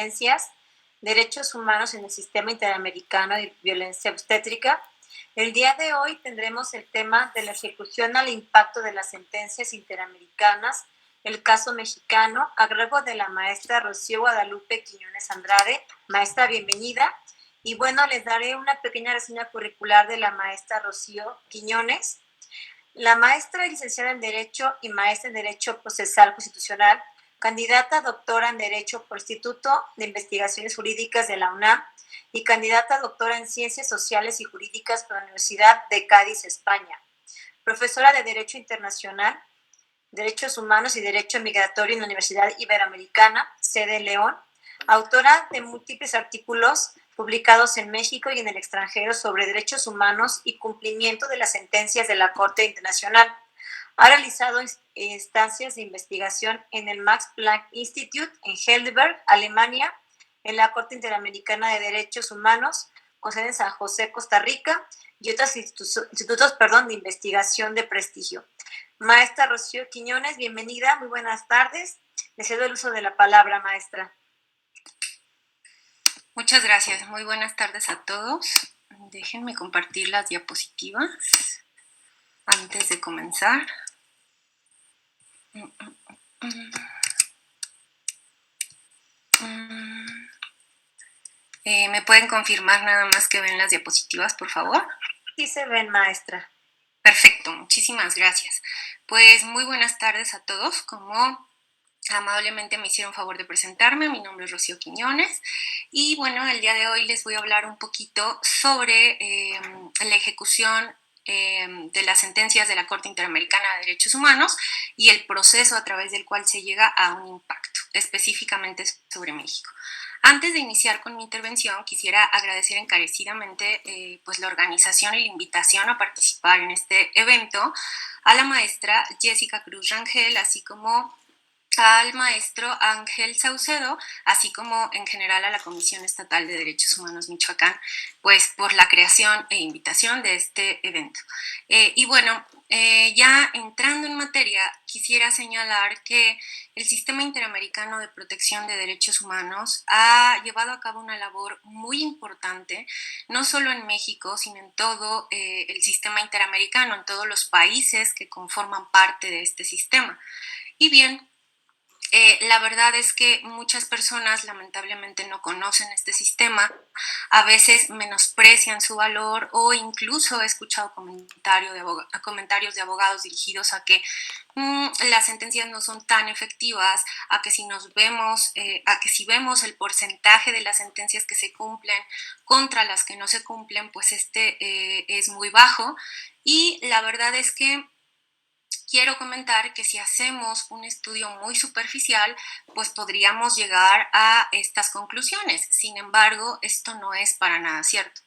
sentencias, derechos humanos en el sistema interamericano de violencia obstétrica. El día de hoy tendremos el tema de la ejecución al impacto de las sentencias interamericanas, el caso mexicano, a cargo de la maestra Rocío Guadalupe Quiñones Andrade. Maestra, bienvenida. Y bueno, les daré una pequeña reseña curricular de la maestra Rocío Quiñones. La maestra es licenciada en Derecho y maestra en Derecho Procesal Constitucional, candidata a doctora en Derecho por Instituto de Investigaciones Jurídicas de la UNAM y candidata a doctora en Ciencias Sociales y Jurídicas por la Universidad de Cádiz, España. Profesora de Derecho Internacional, Derechos Humanos y Derecho Migratorio en la Universidad Iberoamericana, sede León. Autora de múltiples artículos publicados en México y en el extranjero sobre derechos humanos y cumplimiento de las sentencias de la Corte Internacional. Ha realizado instancias de investigación en el Max Planck Institute en Heidelberg, Alemania, en la Corte Interamericana de Derechos Humanos, con sede en San José, Costa Rica, y otros institutos de investigación de prestigio. Maestra Rocío Quiñones, bienvenida, muy buenas tardes. Le cedo el uso de la palabra, maestra. Muchas gracias, muy buenas tardes a todos. Déjenme compartir las diapositivas antes de comenzar. ¿Me pueden confirmar nada más que ven las diapositivas, por favor? Sí se ven, maestra. Perfecto, muchísimas gracias. Pues muy buenas tardes a todos. Como amablemente me hicieron favor de presentarme, mi nombre es Rocío Quiñones y bueno, el día de hoy les voy a hablar un poquito sobre la ejecución de las sentencias de la Corte Interamericana de Derechos Humanos y el proceso a través del cual se llega a un impacto, específicamente sobre México. Antes de iniciar con mi intervención, quisiera agradecer encarecidamente pues la organización y la invitación a participar en este evento a la maestra Jessica Cruz Rangel, así como al maestro Ángel Saucedo, así como en general a la Comisión Estatal de Derechos Humanos Michoacán, pues por la creación e invitación de este evento. Y bueno, ya entrando en materia, quisiera señalar que el Sistema Interamericano de Protección de Derechos Humanos ha llevado a cabo una labor muy importante, no solo en México, sino en todo el sistema interamericano, en todos los países que conforman parte de este sistema. Y bien, la verdad es que muchas personas lamentablemente no conocen este sistema, a veces menosprecian su valor o incluso he escuchado comentarios de abogados dirigidos a que las sentencias no son tan efectivas, a que si si vemos el porcentaje de las sentencias que se cumplen contra las que no se cumplen, pues es muy bajo y la verdad es que quiero comentar que si hacemos un estudio muy superficial, pues podríamos llegar a estas conclusiones. Sin embargo, esto no es para nada cierto.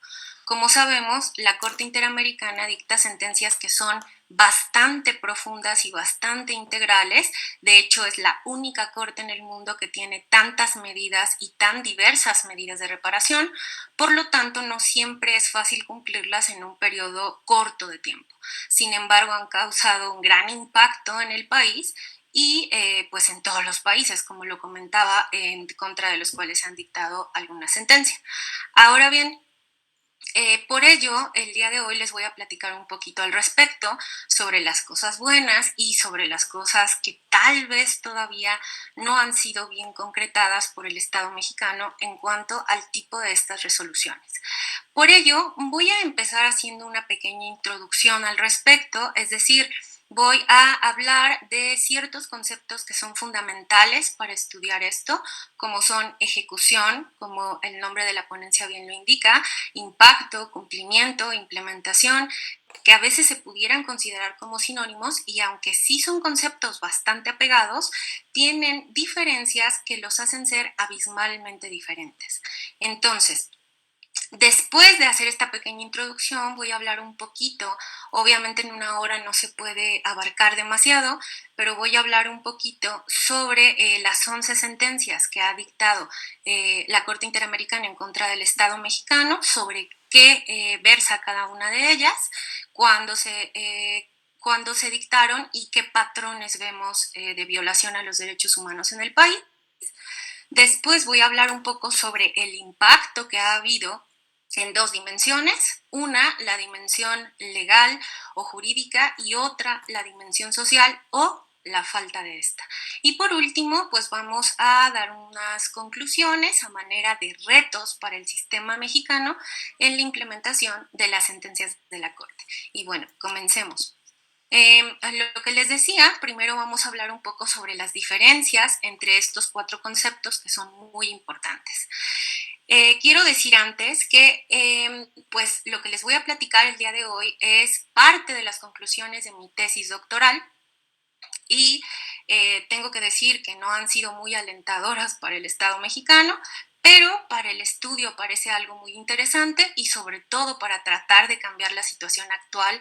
Como sabemos, la Corte Interamericana dicta sentencias que son bastante profundas y bastante integrales. De hecho, es la única corte en el mundo que tiene tantas medidas y tan diversas medidas de reparación. Por lo tanto, no siempre es fácil cumplirlas en un periodo corto de tiempo. Sin embargo, han causado un gran impacto en el país y pues en todos los países, como lo comentaba, en contra de los cuales se han dictado alguna sentencia. Ahora bien, por ello, el día de hoy les voy a platicar un poquito al respecto sobre las cosas buenas y sobre las cosas que tal vez todavía no han sido bien concretadas por el Estado mexicano en cuanto al tipo de estas resoluciones. Por ello, voy a empezar haciendo una pequeña introducción al respecto, es decir, voy a hablar de ciertos conceptos que son fundamentales para estudiar esto, como son ejecución, como el nombre de la ponencia bien lo indica, impacto, cumplimiento, implementación, que a veces se pudieran considerar como sinónimos y aunque sí son conceptos bastante apegados, tienen diferencias que los hacen ser abismalmente diferentes. Entonces, después de hacer esta pequeña introducción, voy a hablar un poquito, obviamente en una hora no se puede abarcar demasiado, pero voy a hablar un poquito sobre las 11 sentencias que ha dictado la Corte Interamericana en contra del Estado mexicano, sobre qué versa cada una de ellas, cuándo se dictaron y qué patrones vemos de violación a los derechos humanos en el país. Después voy a hablar un poco sobre el impacto que ha habido en dos dimensiones. Una, la dimensión legal o jurídica, y otra, la dimensión social o la falta de esta. Y por último, pues vamos a dar unas conclusiones a manera de retos para el sistema mexicano en la implementación de las sentencias de la Corte. Y bueno, comencemos. Lo que les decía, primero vamos a hablar un poco sobre las diferencias entre estos cuatro conceptos que son muy importantes. Quiero decir antes que pues lo que les voy a platicar el día de hoy es parte de las conclusiones de mi tesis doctoral y tengo que decir que no han sido muy alentadoras para el Estado mexicano, pero para el estudio parece algo muy interesante y sobre todo para tratar de cambiar la situación actual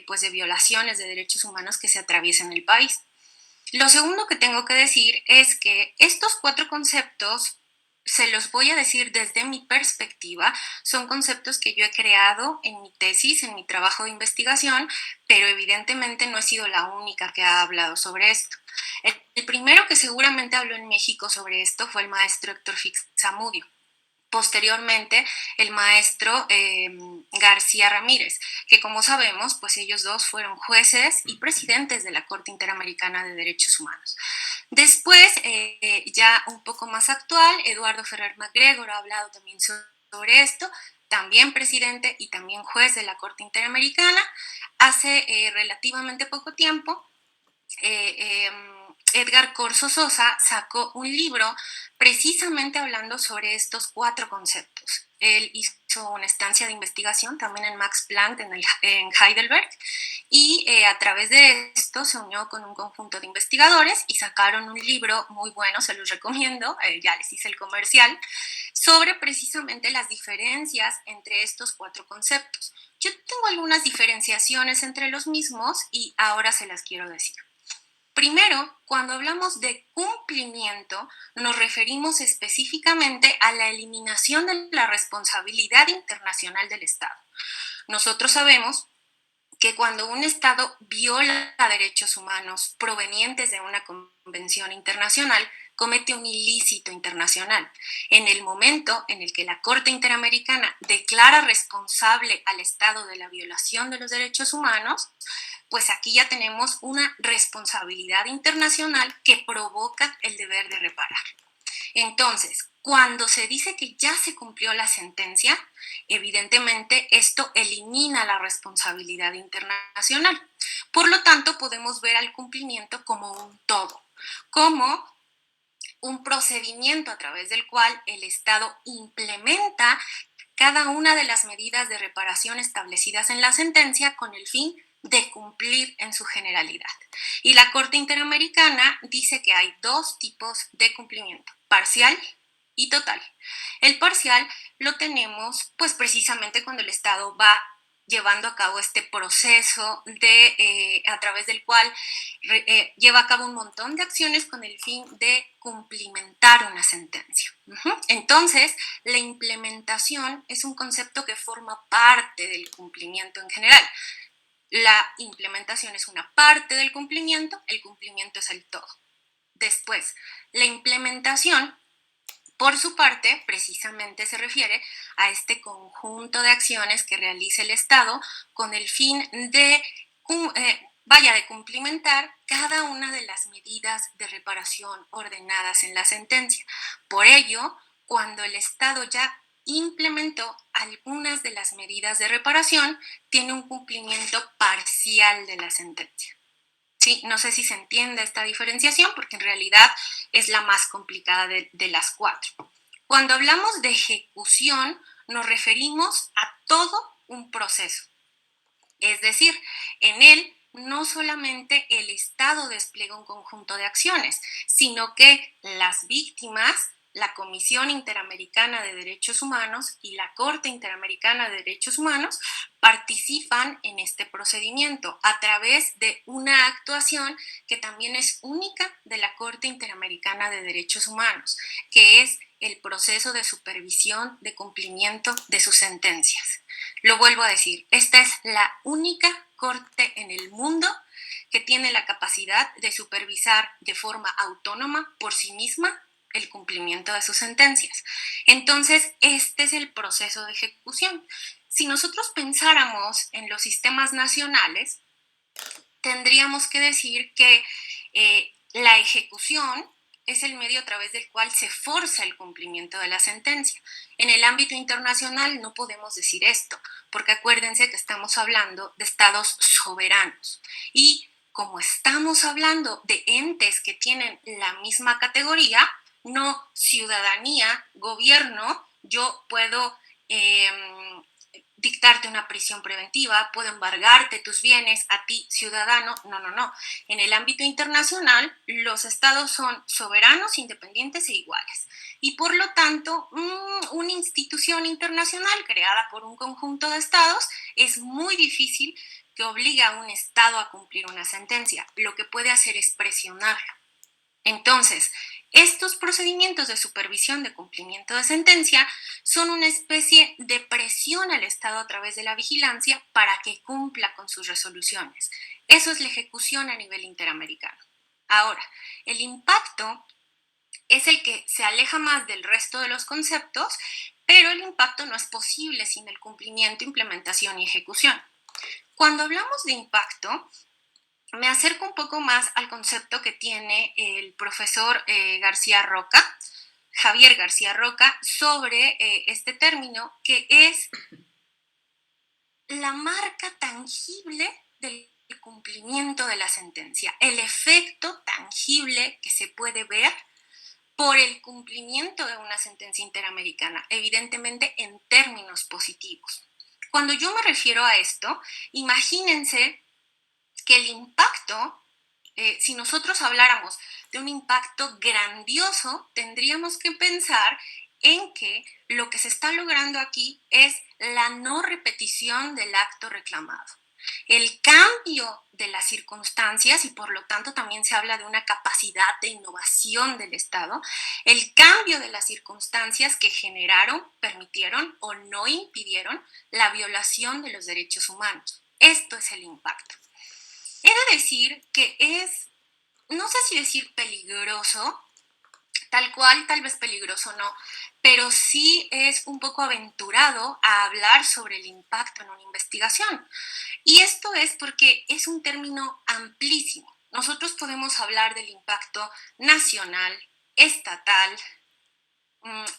pues de violaciones de derechos humanos que se atraviesan en el país. Lo segundo que tengo que decir es que estos cuatro conceptos, se los voy a decir desde mi perspectiva, son conceptos que yo he creado en mi tesis, en mi trabajo de investigación, pero evidentemente no he sido la única que ha hablado sobre esto. El primero que seguramente habló en México sobre esto fue el maestro Héctor Fix Zamudio. Posteriormente, el maestro García Ramírez, que como sabemos, pues ellos dos fueron jueces y presidentes de la Corte Interamericana de Derechos Humanos. Después, ya un poco más actual, Eduardo Ferrer MacGregor ha hablado también sobre esto, también presidente y también juez de la Corte Interamericana. Hace relativamente poco tiempo, Edgar Corso Sosa sacó un libro precisamente hablando sobre estos cuatro conceptos. Él hizo una estancia de investigación también en Max Planck en Heidelberg y a través de esto se unió con un conjunto de investigadores y sacaron un libro muy bueno, se los recomiendo, ya les hice el comercial, sobre precisamente las diferencias entre estos cuatro conceptos. Yo tengo algunas diferenciaciones entre los mismos y ahora se las quiero decir. Primero, cuando hablamos de cumplimiento, nos referimos específicamente a la eliminación de la responsabilidad internacional del Estado. Nosotros sabemos que cuando un Estado viola derechos humanos provenientes de una convención internacional, comete un ilícito internacional. En el momento en el que la Corte Interamericana declara responsable al Estado de la violación de los derechos humanos, pues aquí ya tenemos una responsabilidad internacional que provoca el deber de reparar. Entonces, cuando se dice que ya se cumplió la sentencia, evidentemente esto elimina la responsabilidad internacional. Por lo tanto, podemos ver al cumplimiento como un todo, como un procedimiento a través del cual el Estado implementa cada una de las medidas de reparación establecidas en la sentencia con el fin de cumplir en su generalidad. Y la Corte Interamericana dice que hay dos tipos de cumplimiento, parcial y total. El parcial lo tenemos pues precisamente cuando el Estado va llevando a cabo este proceso a través del cual lleva a cabo un montón de acciones con el fin de cumplimentar una sentencia. Entonces, la implementación es un concepto que forma parte del cumplimiento en general. La implementación es una parte del cumplimiento, el cumplimiento es el todo. Después, la implementación, por su parte, precisamente se refiere a este conjunto de acciones que realiza el Estado con el fin de, de cumplimentar cada una de las medidas de reparación ordenadas en la sentencia. Por ello, cuando el Estado ya implementó algunas de las medidas de reparación, tiene un cumplimiento parcial de la sentencia. Sí, no sé si se entiende esta diferenciación porque en realidad es la más complicada de las cuatro. Cuando hablamos de ejecución, nos referimos a todo un proceso. Es decir, en él no solamente el Estado despliega un conjunto de acciones, sino que las víctimas, la Comisión Interamericana de Derechos Humanos y la Corte Interamericana de Derechos Humanos participan en este procedimiento a través de una actuación que también es única de la Corte Interamericana de Derechos Humanos, que es el proceso de supervisión de cumplimiento de sus sentencias. Lo vuelvo a decir, esta es la única corte en el mundo que tiene la capacidad de supervisar de forma autónoma por sí misma el cumplimiento de sus sentencias. Entonces, este es el proceso de ejecución. Si nosotros pensáramos en los sistemas nacionales, tendríamos que decir que la ejecución es el medio a través del cual se forza el cumplimiento de la sentencia. En el ámbito internacional no podemos decir esto, porque acuérdense que estamos hablando de estados soberanos. Y como estamos hablando de entes que tienen la misma categoría, no ciudadanía, gobierno, yo puedo dictarte una prisión preventiva, puedo embargarte tus bienes a ti, ciudadano. No. En el ámbito internacional, los estados son soberanos, independientes e iguales. Y por lo tanto, una institución internacional creada por un conjunto de estados es muy difícil que obligue a un estado a cumplir una sentencia. Lo que puede hacer es presionarlo. Entonces, estos procedimientos de supervisión de cumplimiento de sentencia son una especie de presión al Estado a través de la vigilancia para que cumpla con sus resoluciones. Eso es la ejecución a nivel interamericano. Ahora, el impacto es el que se aleja más del resto de los conceptos, pero el impacto no es posible sin el cumplimiento, implementación y ejecución. Cuando hablamos de impacto, me acerco un poco más al concepto que tiene el profesor García Roca, Javier García Roca, sobre este término, que es la marca tangible del cumplimiento de la sentencia, el efecto tangible que se puede ver por el cumplimiento de una sentencia interamericana, evidentemente en términos positivos. Cuando yo me refiero a esto, imagínense que el impacto, si nosotros habláramos de un impacto grandioso, tendríamos que pensar en que lo que se está logrando aquí es la no repetición del acto reclamado. El cambio de las circunstancias, y por lo tanto también se habla de una capacidad de innovación del Estado, el cambio de las circunstancias que generaron, permitieron o no impidieron la violación de los derechos humanos. Esto es el impacto. He de decir que es, no sé si decir peligroso, tal cual, tal vez peligroso no, pero sí es un poco aventurado a hablar sobre el impacto en una investigación. Y esto es porque es un término amplísimo. Nosotros podemos hablar del impacto nacional, estatal,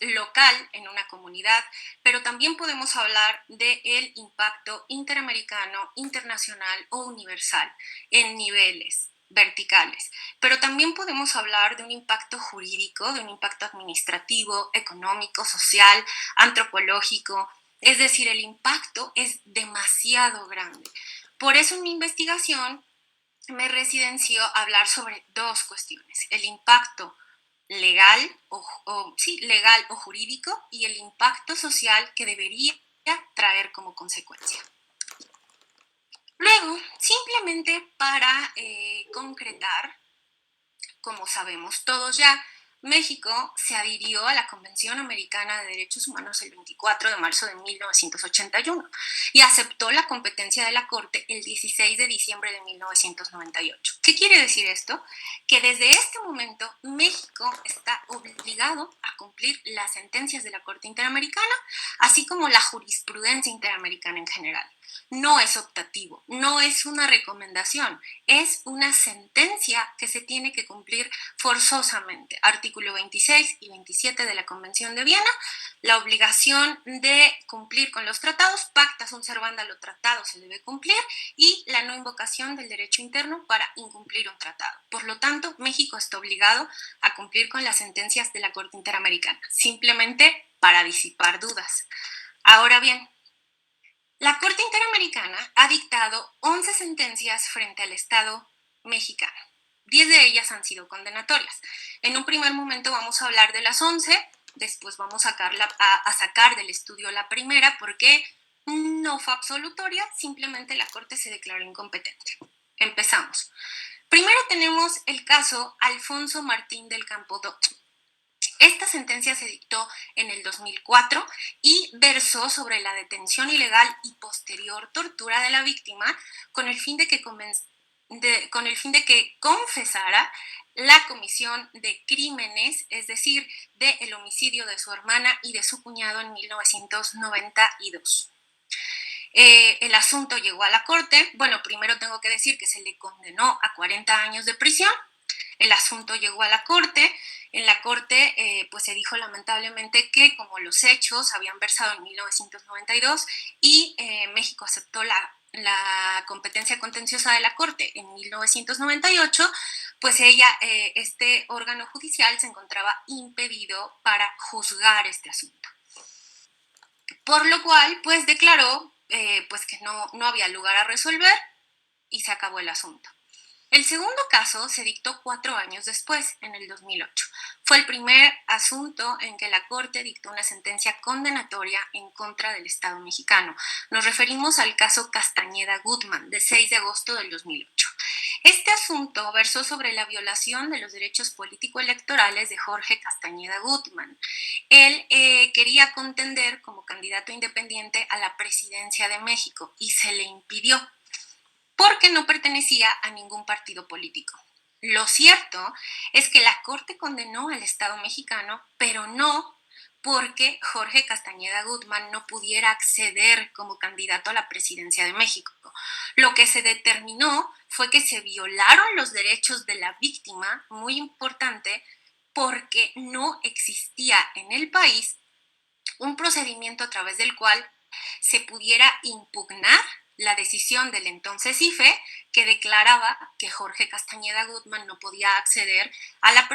local en una comunidad, pero también podemos hablar del impacto interamericano, internacional o universal en niveles verticales, pero también podemos hablar de un impacto jurídico, de un impacto administrativo, económico, social, antropológico, es decir, el impacto es demasiado grande. Por eso en mi investigación me residenció hablar sobre dos cuestiones: el impacto legal legal o jurídico y el impacto social que debería traer como consecuencia. Luego, simplemente para concretar, como sabemos todos ya, México se adhirió a la Convención Americana de Derechos Humanos el 24 de marzo de 1981 y aceptó la competencia de la Corte el 16 de diciembre de 1998. ¿Qué quiere decir esto? Que desde este momento México está obligado a cumplir las sentencias de la Corte Interamericana, así como la jurisprudencia interamericana en general. No es optativo, no es una recomendación, es una sentencia que se tiene que cumplir forzosamente. Artículo 26 y 27 de la Convención de Viena, la obligación de cumplir con los tratados, pacta sunt servanda, lo tratado se debe cumplir, y la no invocación del derecho interno para incumplir un tratado. Por lo tanto, México está obligado a cumplir con las sentencias de la Corte Interamericana, simplemente para disipar dudas. Ahora bien, la Corte Interamericana ha dictado 11 sentencias frente al Estado mexicano. 10 de ellas han sido condenatorias. En un primer momento vamos a hablar de las 11, después vamos a sacar del estudio la primera porque no fue absolutoria, simplemente la Corte se declaró incompetente. Empezamos. Primero tenemos el caso Alfonso Martín del Campo Dot. Esta sentencia se dictó en el 2004 y versó sobre la detención ilegal y posterior tortura de la víctima con el fin de que confesara la comisión de crímenes, es decir, del homicidio de su hermana y de su cuñado en 1992. El asunto llegó a la corte. Bueno, primero tengo que decir que se le condenó a 40 años de prisión. El asunto llegó a la corte. En la corte pues se dijo lamentablemente que como los hechos habían versado en 1992 y México aceptó la competencia contenciosa de la corte en 1998, pues este órgano judicial se encontraba impedido para juzgar este asunto. Por lo cual, pues declaró pues que no había lugar a resolver y se acabó el asunto. El segundo caso se dictó 4 años después, en el 2008. Fue el primer asunto en que la Corte dictó una sentencia condenatoria en contra del Estado mexicano. Nos referimos al caso Castañeda Gutmann, de 6 de agosto del 2008. Este asunto versó sobre la violación de los derechos político-electorales de Jorge Castañeda Gutmann. Él quería contender como candidato independiente a la presidencia de México y se le impidió porque no pertenecía a ningún partido político. Lo cierto es que la Corte condenó al Estado mexicano, pero no porque Jorge Castañeda Gutmann no pudiera acceder como candidato a la presidencia de México. Lo que se determinó fue que se violaron los derechos de la víctima, muy importante, porque no existía en el país un procedimiento a través del cual se pudiera impugnar la decisión del entonces IFE que declaraba que Jorge Castañeda Gutmann no podía acceder a la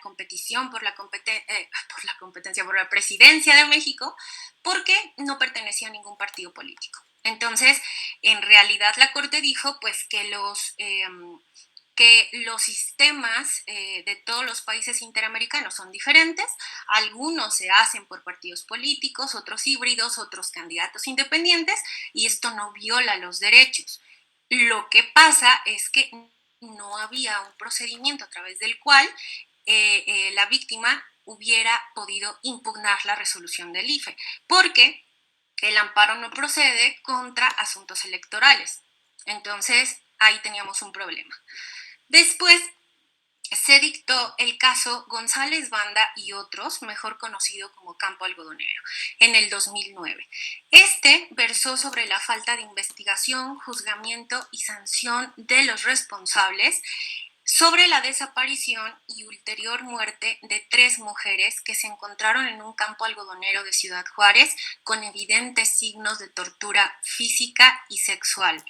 competición por la presidencia de México porque no pertenecía a ningún partido político. Entonces, en realidad la Corte dijo pues que los sistemas de todos los países interamericanos son diferentes, algunos se hacen por partidos políticos, otros híbridos, otros candidatos independientes, y esto no viola los derechos. Lo que pasa es que no había un procedimiento a través del cual la víctima hubiera podido impugnar la resolución del IFE, porque el amparo no procede contra asuntos electorales. Entonces, ahí teníamos un problema. Después se dictó el caso González Banda y otros, mejor conocido como Campo Algodonero, en el 2009. Este versó sobre la falta de investigación, juzgamiento y sanción de los responsables sobre la desaparición y ulterior muerte de 3 mujeres que se encontraron en un campo algodonero de Ciudad Juárez con evidentes signos de tortura física y sexual.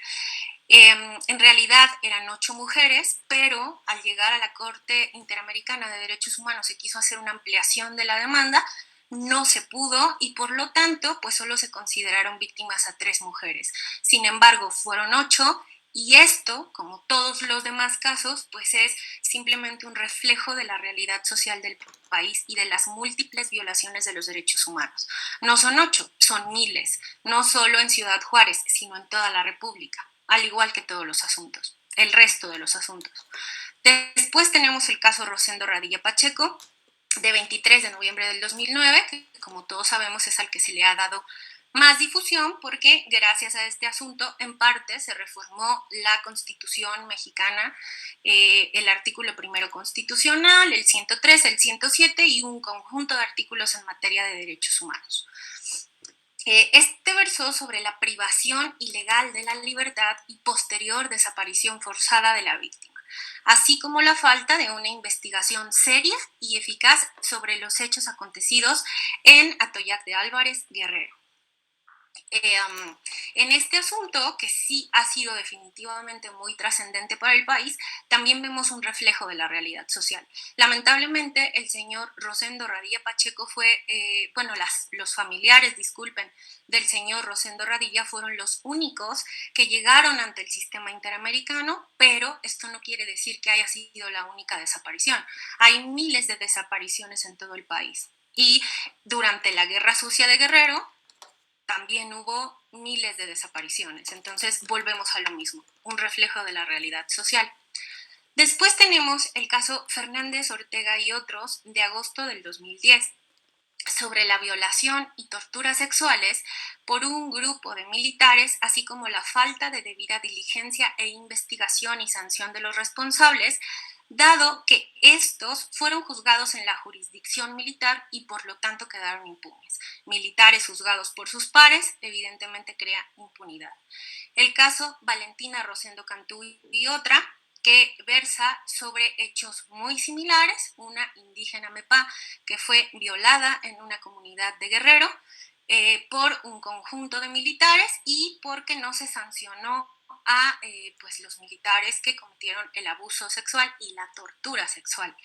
En realidad eran 8 mujeres, pero al llegar a la Corte Interamericana de Derechos Humanos se quiso hacer una ampliación de la demanda, no se pudo y por lo tanto pues solo se consideraron víctimas a 3 mujeres. Sin embargo, fueron 8 y esto, como todos los demás casos, pues es simplemente un reflejo de la realidad social del país y de las múltiples violaciones de los derechos humanos. No son 8, son miles, no solo en Ciudad Juárez, sino en toda la República, al igual que todos los asuntos, el resto de los asuntos. Después tenemos el caso Rosendo Radilla Pacheco, de 23 de noviembre del 2009, que como todos sabemos es al que se le ha dado más difusión porque gracias a este asunto en parte se reformó la Constitución mexicana, el artículo primero constitucional, el 103, el 107 y un conjunto de artículos en materia de derechos humanos. Este versó sobre la privación ilegal de la libertad y posterior desaparición forzada de la víctima, así como la falta de una investigación seria y eficaz sobre los hechos acontecidos en Atoyac de Álvarez, Guerrero. En este asunto, que sí ha sido definitivamente muy trascendente para el país, también vemos un reflejo de la realidad social. Lamentablemente, el señor Rosendo Radilla Pacheco fue, los familiares, disculpen, del señor Rosendo Radilla fueron los únicos que llegaron ante el sistema interamericano, pero esto no quiere decir que haya sido la única desaparición. Hay miles de desapariciones en todo el país. Y durante la Guerra Sucia de Guerrero, también hubo miles de desapariciones. Entonces volvemos a lo mismo, un reflejo de la realidad social. Después tenemos el caso Fernández Ortega y otros de agosto del 2010 sobre la violación y torturas sexuales por un grupo de militares, así como la falta de debida diligencia e investigación y sanción de los responsables dado que estos fueron juzgados en la jurisdicción militar y por lo tanto quedaron impunes. Militares juzgados por sus pares evidentemente crea impunidad. El caso Valentina Rosendo Cantú y otra, que versa sobre hechos muy similares, una indígena Mepá que fue violada en una comunidad de Guerrero por un conjunto de militares y porque no se sancionó a pues los militares que cometieron el abuso sexual y la tortura sexual.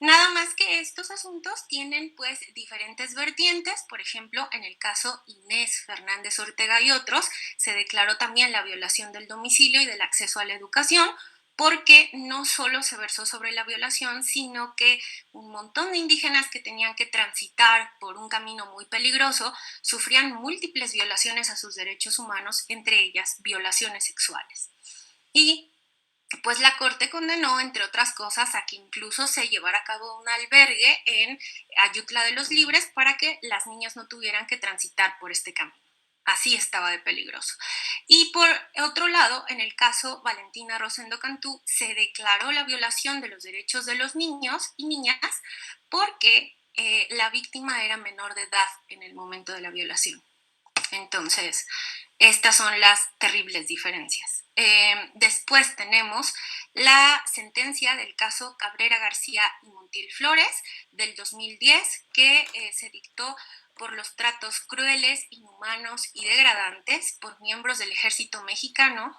Nada más que estos asuntos tienen pues diferentes vertientes. Por ejemplo, en el caso Inés Fernández Ortega y otros, se declaró también la violación del domicilio y del acceso a la educación, porque no solo se versó sobre la violación, sino que un montón de indígenas que tenían que transitar por un camino muy peligroso sufrían múltiples violaciones a sus derechos humanos, entre ellas violaciones sexuales. Y pues la Corte condenó, entre otras cosas, a que incluso se llevara a cabo un albergue en Ayutla de los Libres para que las niñas no tuvieran que transitar por este camino. Así estaba de peligroso. Y por otro lado, en el caso Valentina Rosendo Cantú, se declaró la violación de los derechos de los niños y niñas porque la víctima era menor de edad en el momento de la violación. Entonces, estas son las terribles diferencias. Después tenemos la sentencia del caso Cabrera García y Montiel Flores del 2010, que se dictó por los tratos crueles, inhumanos y degradantes por miembros del ejército mexicano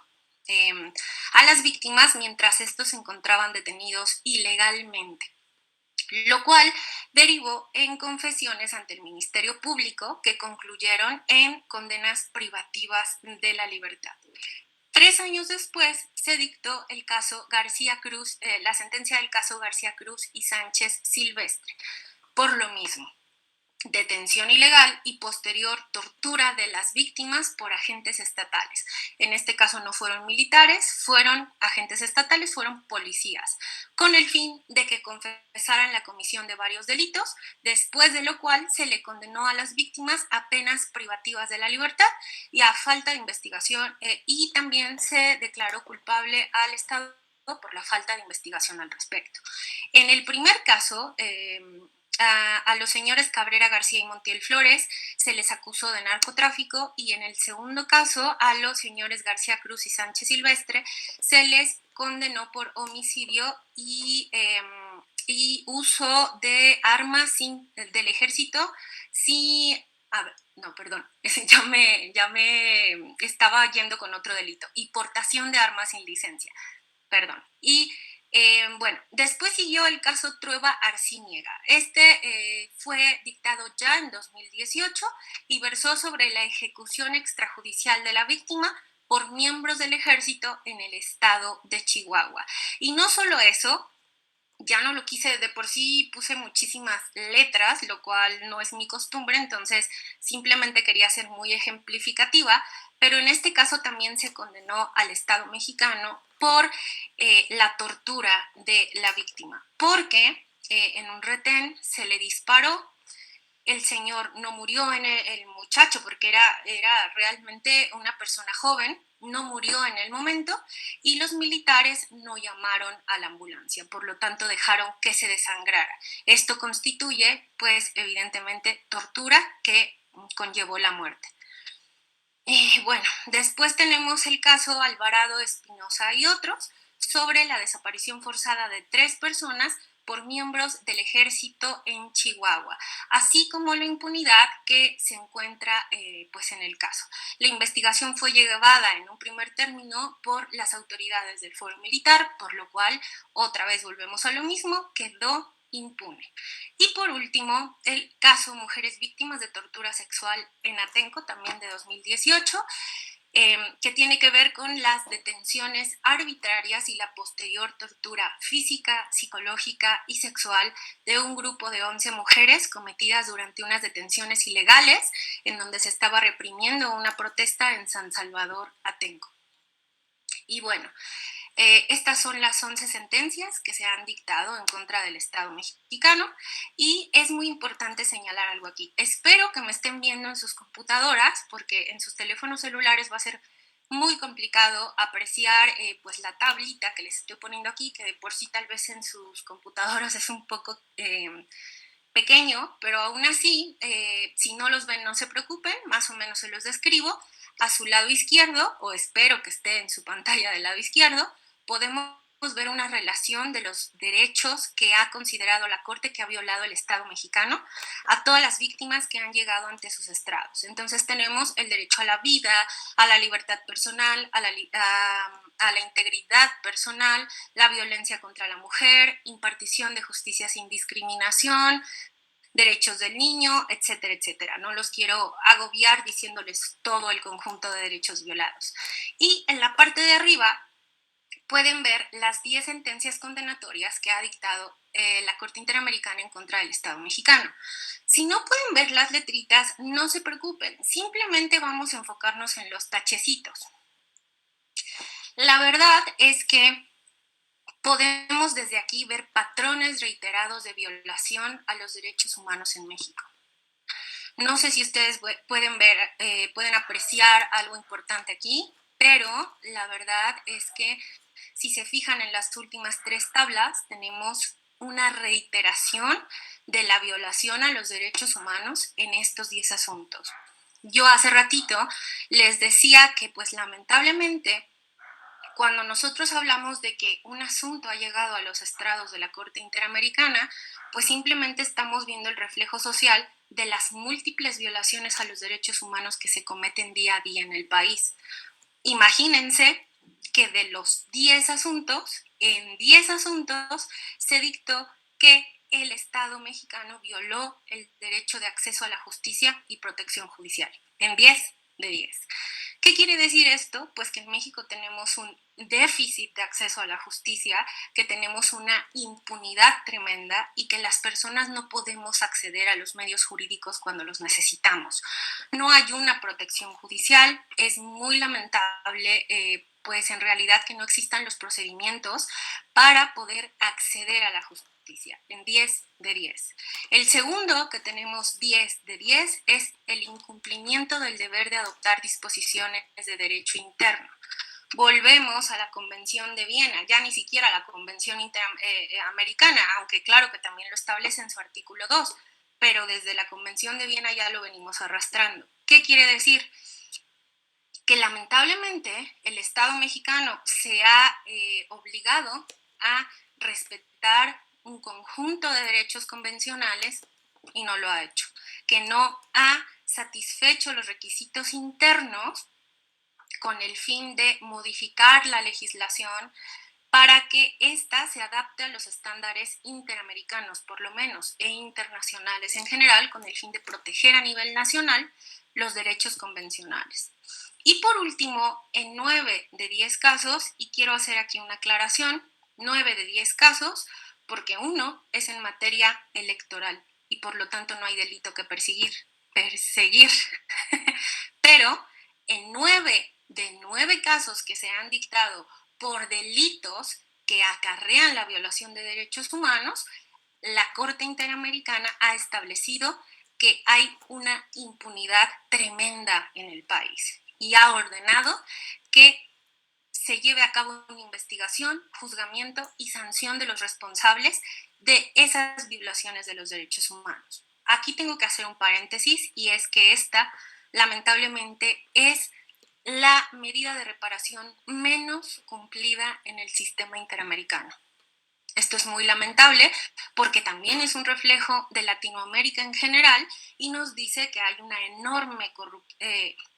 a las víctimas mientras estos se encontraban detenidos ilegalmente, lo cual derivó en confesiones ante el Ministerio Público que concluyeron en condenas privativas de la libertad. 3 años después se dictó el caso García Cruz, la sentencia del caso García Cruz y Sánchez Silvestre, por lo mismo. Detención ilegal y posterior tortura de las víctimas por agentes estatales. En este caso no fueron militares, fueron agentes estatales, fueron policías, con el fin de que confesaran la comisión de varios delitos, después de lo cual se le condenó a las víctimas a penas privativas de la libertad y a falta de investigación, y también se declaró culpable al Estado por la falta de investigación al respecto. En el primer caso, a los señores Cabrera García y Montiel Flores se les acusó de narcotráfico, y en el segundo caso a los señores García Cruz y Sánchez Silvestre se les condenó por homicidio y uso de armas del ejército sin... A ver, no, perdón, ya me estaba yendo con otro delito, y portación de armas sin licencia, perdón. Y bueno, después siguió el caso Trueba Arciniega. Este fue dictado ya en 2018 y versó sobre la ejecución extrajudicial de la víctima por miembros del ejército en el estado de Chihuahua. Y no solo eso, ya no lo quise, de por sí puse muchísimas letras, lo cual no es mi costumbre, entonces simplemente quería ser muy ejemplificativa, pero en este caso también se condenó al Estado mexicano por la tortura de la víctima, porque en un retén se le disparó. El señor no murió en el muchacho, porque era realmente una persona joven, no murió en el momento, y los militares no llamaron a la ambulancia, por lo tanto dejaron que se desangrara. Esto constituye, pues, evidentemente, tortura que conllevó la muerte. Bueno, después tenemos el caso Alvarado Espinosa y otros sobre la desaparición forzada de 3 personas por miembros del ejército en Chihuahua, así como la impunidad que se encuentra pues en el caso. La investigación fue llevada en un primer término por las autoridades del Foro Militar, por lo cual otra vez volvemos a lo mismo, quedó impune. Y por último, el caso Mujeres Víctimas de Tortura Sexual en Atenco, también de 2018, que tiene que ver con las detenciones arbitrarias y la posterior tortura física, psicológica y sexual de un grupo de 11 mujeres cometidas durante unas detenciones ilegales en donde se estaba reprimiendo una protesta en San Salvador, Atenco. Y bueno, estas son las 11 sentencias que se han dictado en contra del Estado mexicano, y es muy importante señalar algo aquí. Espero que me estén viendo en sus computadoras, porque en sus teléfonos celulares va a ser muy complicado apreciar pues la tablita que les estoy poniendo aquí, que de por sí tal vez en sus computadoras es un poco pequeño, pero aún así, si no los ven, no se preocupen, más o menos se los describo. A su lado izquierdo, o espero que esté en su pantalla del lado izquierdo, podemos ver una relación de los derechos que ha considerado la Corte que ha violado el Estado mexicano a todas las víctimas que han llegado ante sus estrados. Entonces tenemos el derecho a la vida, a la libertad personal, a la integridad personal, la violencia contra la mujer, impartición de justicia sin discriminación, derechos del niño, etcétera, etcétera. No los quiero agobiar diciéndoles todo el conjunto de derechos violados. Y en la parte de arriba pueden ver las 10 sentencias condenatorias que ha dictado la Corte Interamericana en contra del Estado mexicano. Si no pueden ver las letritas, no se preocupen, simplemente vamos a enfocarnos en los tachecitos. La verdad es que podemos desde aquí ver patrones reiterados de violación a los derechos humanos en México. No sé si ustedes pueden ver, pueden apreciar algo importante aquí, pero la verdad es que si se fijan en las últimas 3 tablas, tenemos una reiteración de la violación a los derechos humanos en estos 10 asuntos. Yo hace ratito les decía que pues lamentablemente cuando nosotros hablamos de que un asunto ha llegado a los estrados de la Corte Interamericana, pues simplemente estamos viendo el reflejo social de las múltiples violaciones a los derechos humanos que se cometen día a día en el país. Imagínense que de los 10 asuntos, en 10 asuntos se dictó que el Estado mexicano violó el derecho de acceso a la justicia y protección judicial. En 10 de 10. ¿Qué quiere decir esto? Pues que en México tenemos un déficit de acceso a la justicia, que tenemos una impunidad tremenda y que las personas no podemos acceder a los medios jurídicos cuando los necesitamos. No hay una protección judicial, es muy lamentable, pues en realidad que no existan los procedimientos para poder acceder a la justicia, en 10 de 10. El segundo, que tenemos 10 de 10, es el incumplimiento del deber de adoptar disposiciones de derecho interno. Volvemos a la Convención de Viena, ya ni siquiera a la Convención Interamericana, aunque claro que también lo establece en su artículo 2, pero desde la Convención de Viena ya lo venimos arrastrando. ¿Qué quiere decir? Que lamentablemente el Estado mexicano se ha obligado a respetar un conjunto de derechos convencionales y no lo ha hecho, que no ha satisfecho los requisitos internos con el fin de modificar la legislación para que ésta se adapte a los estándares interamericanos, por lo menos, e internacionales en general, con el fin de proteger a nivel nacional los derechos convencionales. Y por último, en 9 de 10 casos, y quiero hacer aquí una aclaración, 9 de 10 casos, porque uno es en materia electoral y por lo tanto no hay delito que perseguir. Pero en 9 de 9 casos que se han dictado por delitos que acarrean la violación de derechos humanos, la Corte Interamericana ha establecido que hay una impunidad tremenda en el país y ha ordenado que se lleve a cabo una investigación, juzgamiento y sanción de los responsables de esas violaciones de los derechos humanos. Aquí tengo que hacer un paréntesis y es que esta lamentablemente es la medida de reparación menos cumplida en el sistema interamericano. Esto es muy lamentable porque también es un reflejo de Latinoamérica en general y nos dice que hay una enorme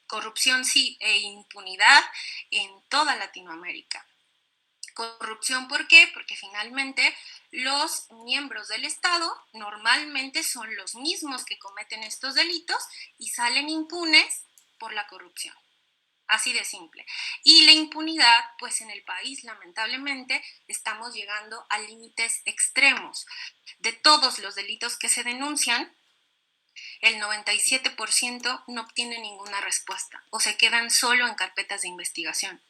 corrupción sí, e impunidad en toda Latinoamérica. Corrupción, ¿por qué? Porque finalmente los miembros del Estado normalmente son los mismos que cometen estos delitos y salen impunes por la corrupción. Así de simple. Y la impunidad, pues en el país, lamentablemente, estamos llegando a límites extremos. De todos los delitos que se denuncian, el 97% no obtiene ninguna respuesta o se quedan solo en carpetas de investigación.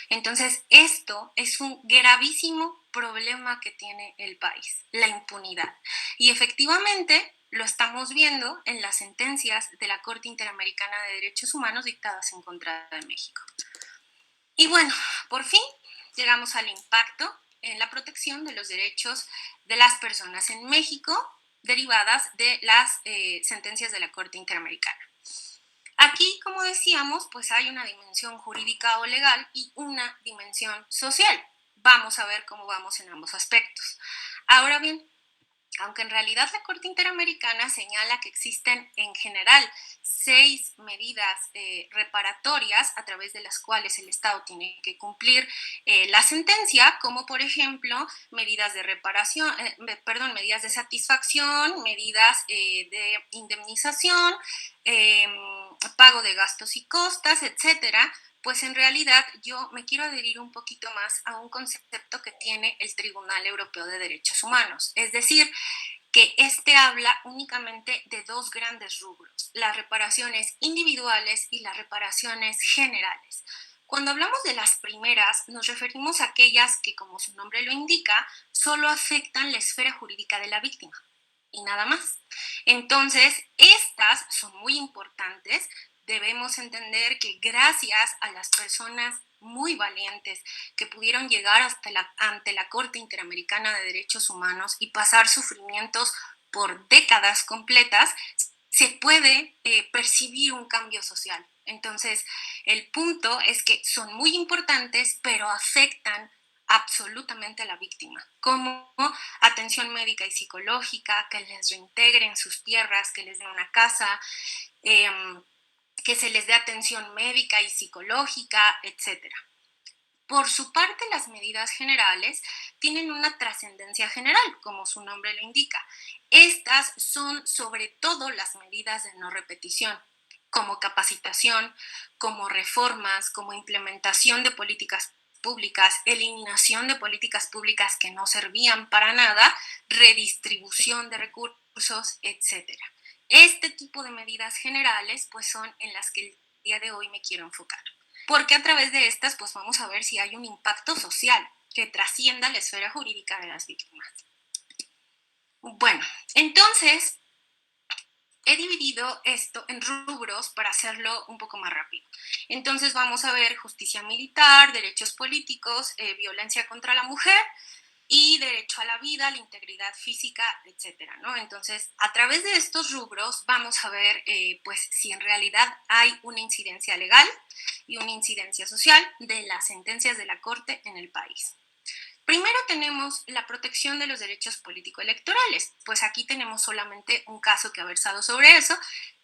Entonces, esto es un gravísimo problema que tiene el país, la impunidad. Y efectivamente lo estamos viendo en las sentencias de la Corte Interamericana de Derechos Humanos dictadas en contra de México. Y bueno, por fin llegamos al impacto en la protección de los derechos de las personas en México derivadas de las sentencias de la Corte Interamericana. Aquí, como decíamos, pues hay una dimensión jurídica o legal y una dimensión social. Vamos a ver cómo vamos en ambos aspectos. Ahora bien, aunque en realidad la Corte Interamericana señala que existen en general 6 medidas reparatorias a través de las cuales el Estado tiene que cumplir la sentencia, como por ejemplo medidas de reparación, medidas de satisfacción, medidas de indemnización, eh, pago de gastos y costas, etcétera. Pues en realidad yo me quiero adherir un poquito más a un concepto que tiene el Tribunal Europeo de Derechos Humanos, es decir, que este habla únicamente de dos grandes rubros, las reparaciones individuales y las reparaciones generales. Cuando hablamos de las primeras, nos referimos a aquellas que, como su nombre lo indica, solo afectan la esfera jurídica de la víctima y nada más. Entonces, estas son muy importantes. Debemos entender que gracias a las personas muy valientes que pudieron llegar ante la Corte Interamericana de Derechos Humanos y pasar sufrimientos por décadas completas, se puede percibir un cambio social. Entonces, el punto es que son muy importantes, pero afectan absolutamente a la víctima, como atención médica y psicológica, que les reintegren sus tierras, que les den una casa, que se les dé atención médica y psicológica, etcétera. Por su parte, las medidas generales tienen una trascendencia general, como su nombre lo indica. Estas son sobre todo las medidas de no repetición, como capacitación, como reformas, como implementación de políticas públicas, eliminación de políticas públicas que no servían para nada, redistribución de recursos, etc. Este tipo de medidas generales pues son en las que el día de hoy me quiero enfocar, porque a través de estas pues vamos a ver si hay un impacto social que trascienda la esfera jurídica de las víctimas. Bueno, entonces he dividido esto en rubros para hacerlo un poco más rápido. Entonces vamos a ver justicia militar, derechos políticos, violencia contra la mujer y derecho a la vida, la integridad física, etcétera, ¿no? Entonces, a través de estos rubros vamos a ver pues si en realidad hay una incidencia legal y una incidencia social de las sentencias de la Corte en el país. Primero tenemos la protección de los derechos político-electorales, pues aquí tenemos solamente un caso que ha versado sobre eso,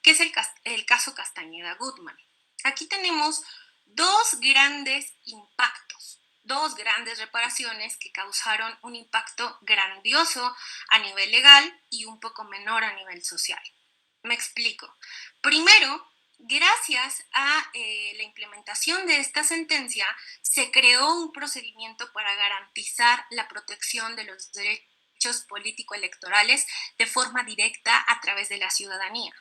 que es el caso Castañeda-Gutmann. Aquí tenemos dos grandes impactos, dos grandes reparaciones que causaron un impacto grandioso a nivel legal y un poco menor a nivel social. Me explico. Primero, gracias a la implementación de esta sentencia, se creó un procedimiento para garantizar la protección de los derechos político-electorales de forma directa a través de la ciudadanía.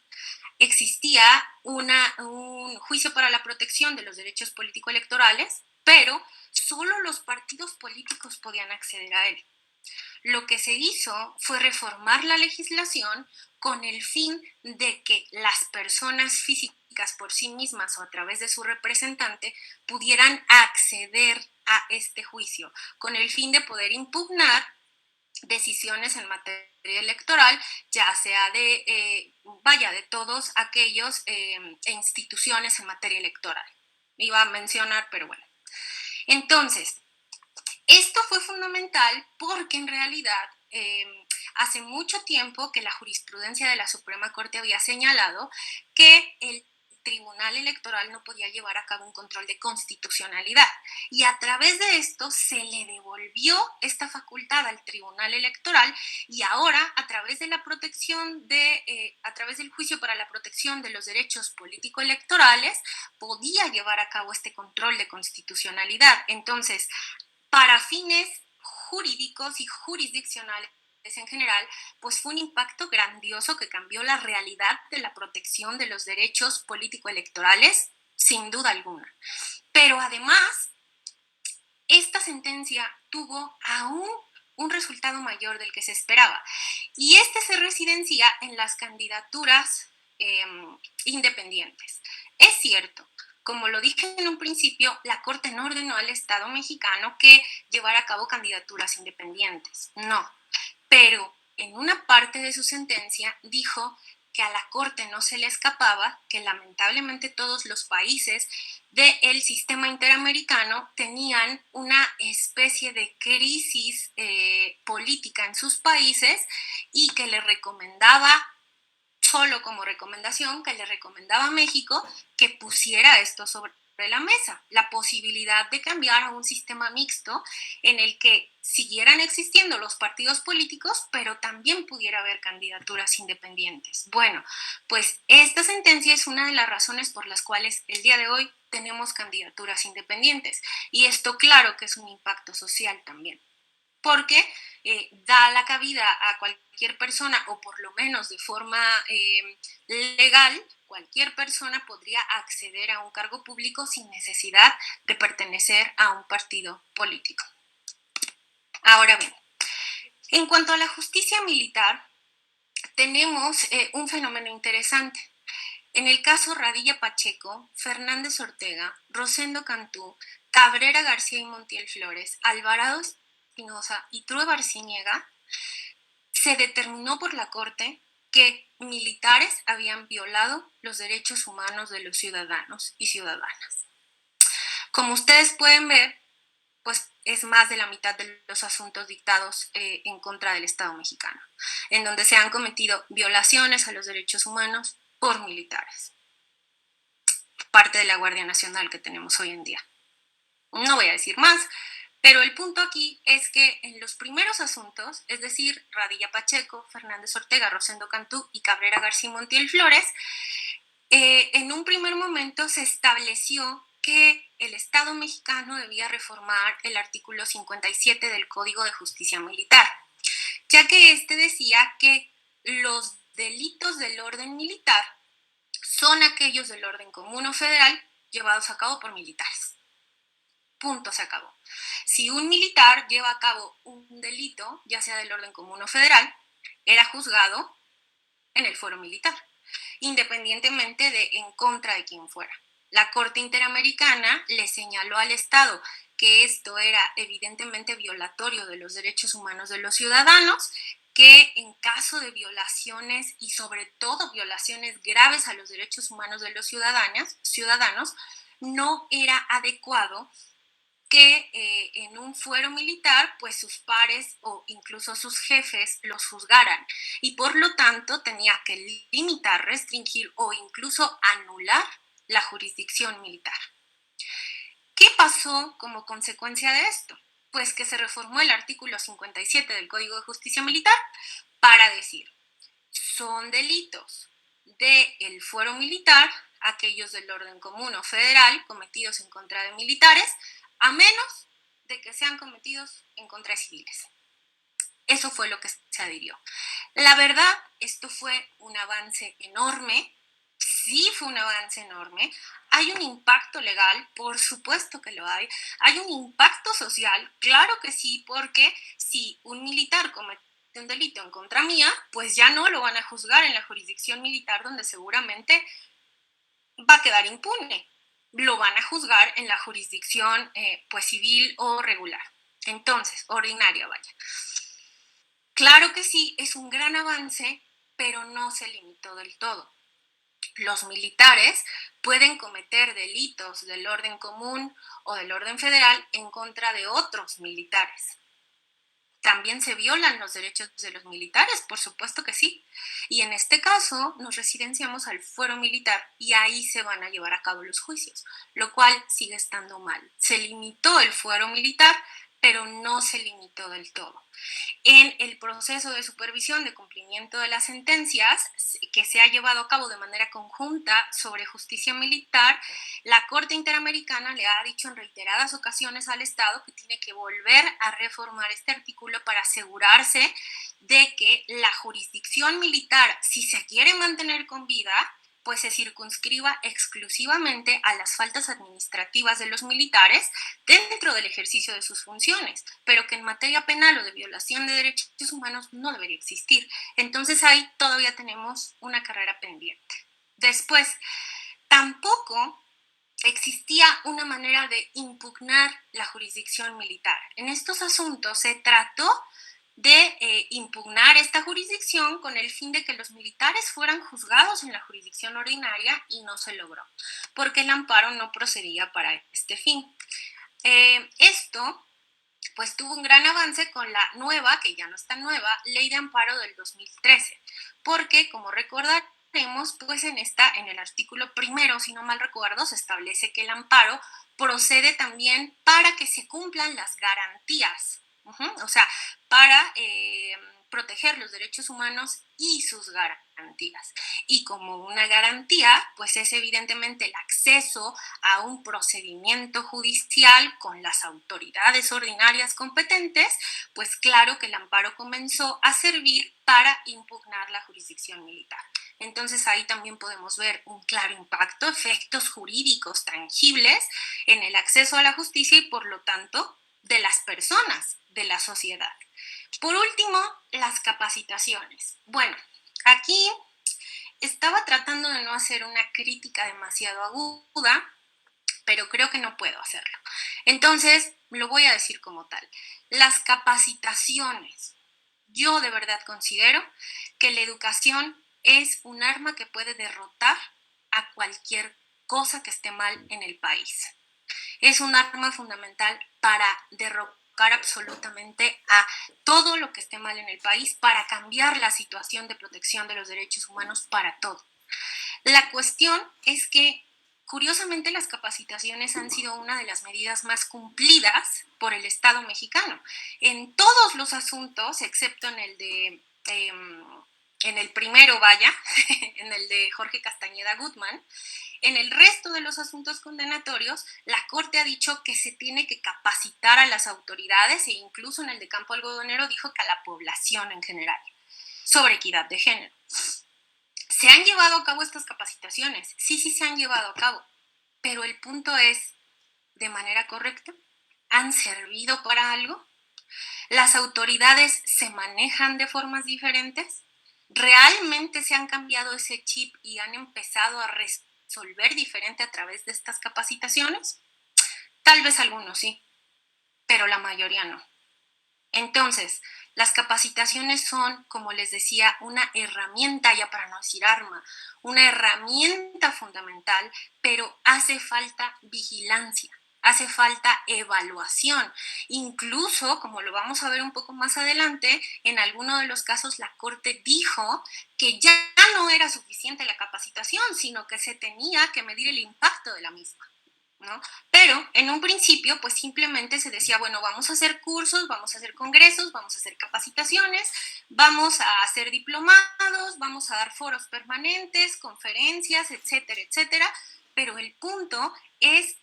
Existía un juicio para la protección de los derechos político-electorales, pero solo los partidos políticos podían acceder a él. Lo que se hizo fue reformar la legislación con el fin de que las personas físicas por sí mismas o a través de su representante pudieran acceder a este juicio, con el fin de poder impugnar decisiones en materia electoral, ya sea de todos aquellos instituciones en materia electoral. Iba a mencionar, pero bueno. Entonces, esto fue fundamental porque en realidad hace mucho tiempo que la jurisprudencia de la Suprema Corte había señalado que el Tribunal Electoral no podía llevar a cabo un control de constitucionalidad y a través de esto se le devolvió esta facultad al Tribunal Electoral y ahora a través de la protección a través del juicio para la protección de los derechos político-electorales podía llevar a cabo este control de constitucionalidad. Entonces, para fines jurídicos y jurisdiccionales en general, pues fue un impacto grandioso que cambió la realidad de la protección de los derechos político-electorales, sin duda alguna. Pero además, esta sentencia tuvo aún un resultado mayor del que se esperaba, y este se residencia en las candidaturas independientes. Es cierto, como lo dije en un principio, la Corte no ordenó al Estado mexicano que llevara a cabo candidaturas independientes, no, pero en una parte de su sentencia dijo que a la Corte no se le escapaba que lamentablemente todos los países del sistema interamericano tenían una especie de crisis política en sus países y que le recomendaba, solo como recomendación, que le recomendaba a México que pusiera esto sobre la mesa, la posibilidad de cambiar a un sistema mixto en el que siguieran existiendo los partidos políticos, pero también pudiera haber candidaturas independientes. Bueno, pues esta sentencia es una de las razones por las cuales el día de hoy tenemos candidaturas independientes, y esto claro que es un impacto social también, porque da la cabida a cualquier persona, o por lo menos de forma legal, cualquier persona podría acceder a un cargo público sin necesidad de pertenecer a un partido político. Ahora bien, en cuanto a la justicia militar, tenemos un fenómeno interesante. En el caso Radilla Pacheco, Fernández Ortega, Rosendo Cantú, Cabrera García y Montiel Flores, Alvarado Espinosa y True Barciniega, se determinó por la Corte que militares habían violado los derechos humanos de los ciudadanos y ciudadanas. Como ustedes pueden ver, pues es más de la mitad de los asuntos dictados en contra del Estado mexicano, en donde se han cometido violaciones a los derechos humanos por militares, parte de la Guardia Nacional que tenemos hoy en día. No voy a decir más, pero el punto aquí es que en los primeros asuntos, es decir, Radilla Pacheco, Fernández Ortega, Rosendo Cantú y Cabrera García Montiel Flores, en un primer momento se estableció que el Estado mexicano debía reformar el artículo 57 del Código de Justicia Militar, ya que este decía que los delitos del orden militar son aquellos del orden común o federal llevados a cabo por militares. Punto, se acabó. Si un militar lleva a cabo un delito, ya sea del orden común o federal, era juzgado en el fuero militar, independientemente de en contra de quién fuera. La Corte Interamericana le señaló al Estado que esto era evidentemente violatorio de los derechos humanos de los ciudadanos, que en caso de violaciones y sobre todo violaciones graves a los derechos humanos de los ciudadanos, no era adecuado que en un fuero militar, pues sus pares o incluso sus jefes los juzgaran, y por lo tanto tenía que limitar, restringir o incluso anular la jurisdicción militar. ¿Qué pasó como consecuencia de esto? Pues que se reformó el artículo 57 del Código de Justicia Militar para decir, son delitos del fuero militar aquellos del orden común o federal cometidos en contra de militares, a menos de que sean cometidos en contra de civiles. Eso fue lo que se adhirió. La verdad, esto fue un avance enorme, sí fue un avance enorme. ¿Hay un impacto legal? Por supuesto que lo hay. ¿Hay un impacto social? Claro que sí, porque si un militar comete un delito en contra mía, pues ya no lo van a juzgar en la jurisdicción militar, donde seguramente va a quedar impune. Lo van a juzgar en la jurisdicción pues civil o regular. Entonces, ordinaria, vaya. Claro que sí, es un gran avance, pero no se limitó del todo. Los militares pueden cometer delitos del orden común o del orden federal en contra de otros militares. ¿También se violan los derechos de los militares? Por supuesto que sí. Y en este caso nos residenciamos al fuero militar y ahí se van a llevar a cabo los juicios, lo cual sigue estando mal. Se limitó el fuero militar, pero no se limitó del todo. En el proceso de supervisión de cumplimiento de las sentencias que se ha llevado a cabo de manera conjunta sobre justicia militar, la Corte Interamericana le ha dicho en reiteradas ocasiones al Estado que tiene que volver a reformar este artículo para asegurarse de que la jurisdicción militar, si se quiere mantener con vida, pues se circunscriba exclusivamente a las faltas administrativas de los militares dentro del ejercicio de sus funciones, pero que en materia penal o de violación de derechos humanos no debería existir. Entonces ahí todavía tenemos una carrera pendiente. Después, tampoco existía una manera de impugnar la jurisdicción militar. En estos asuntos se trató de impugnar esta jurisdicción con el fin de que los militares fueran juzgados en la jurisdicción ordinaria y no se logró, porque el amparo no procedía para este fin. Esto pues tuvo un gran avance con la nueva, que ya no está nueva, Ley de Amparo del 2013, porque como recordaremos, pues en el artículo primero, si no mal recuerdo, se establece que el amparo procede también para que se cumplan las garantías, o sea, para proteger los derechos humanos y sus garantías. Y como una garantía, pues es evidentemente el acceso a un procedimiento judicial con las autoridades ordinarias competentes, pues claro que el amparo comenzó a servir para impugnar la jurisdicción militar. Entonces ahí también podemos ver un claro impacto, efectos jurídicos tangibles en el acceso a la justicia y por lo tanto de las personas, de la sociedad. Por último, las capacitaciones. Bueno, aquí estaba tratando de no hacer una crítica demasiado aguda, pero creo que no puedo hacerlo. Entonces, lo voy a decir como tal. Las capacitaciones. Yo de verdad considero que la educación es un arma que puede derrotar a cualquier cosa que esté mal en el país. Es un arma fundamental para derrocar absolutamente a todo lo que esté mal en el país, para cambiar la situación de protección de los derechos humanos para todo. La cuestión es que, curiosamente, las capacitaciones han sido una de las medidas más cumplidas por el Estado mexicano. En todos los asuntos, excepto en el de... en el primero, vaya, en el de Jorge Castañeda Gutmann, en el resto de los asuntos condenatorios, la Corte ha dicho que se tiene que capacitar a las autoridades e incluso en el de Campo Algodonero dijo que a la población en general sobre equidad de género. ¿Se han llevado a cabo estas capacitaciones? Sí, sí se han llevado a cabo, pero el punto es, ¿de manera correcta? ¿Han servido para algo? ¿Las autoridades se manejan de formas diferentes? ¿Realmente se han cambiado ese chip y han empezado a resolver diferente a través de estas capacitaciones? Tal vez algunos sí, pero la mayoría no. Entonces, las capacitaciones son, como les decía, una herramienta, ya para no decir arma, una herramienta fundamental, pero hace falta vigilancia, hace falta evaluación. Incluso, como lo vamos a ver un poco más adelante, en alguno de los casos la Corte dijo que ya no era suficiente la capacitación, sino que se tenía que medir el impacto de la misma, ¿no? Pero en un principio, pues simplemente se decía, bueno, vamos a hacer cursos, vamos a hacer congresos, vamos a hacer capacitaciones, vamos a hacer diplomados, vamos a dar foros permanentes, conferencias, etcétera, etcétera. Pero el punto es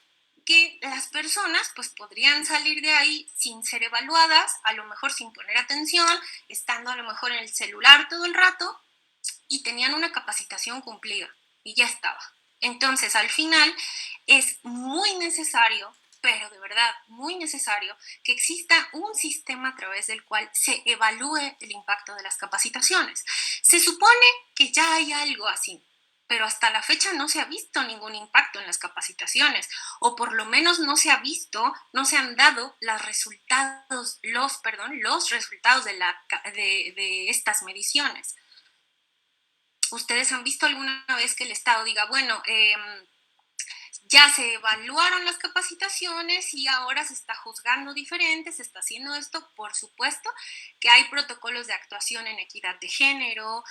que las personas pues podrían salir de ahí sin ser evaluadas, a lo mejor sin poner atención, estando a lo mejor en el celular todo el rato y tenían una capacitación cumplida y ya estaba. Entonces, al final, es muy necesario, pero de verdad muy necesario, que exista un sistema a través del cual se evalúe el impacto de las capacitaciones. Se supone que ya hay algo así, pero hasta la fecha no se ha visto ningún impacto en las capacitaciones, o por lo menos no se ha visto, no se han dado los resultados de estas mediciones. ¿Ustedes han visto alguna vez que el Estado diga, bueno, ya se evaluaron las capacitaciones y ahora se está juzgando diferente, se está haciendo esto? Por supuesto que hay protocolos de actuación en equidad de género,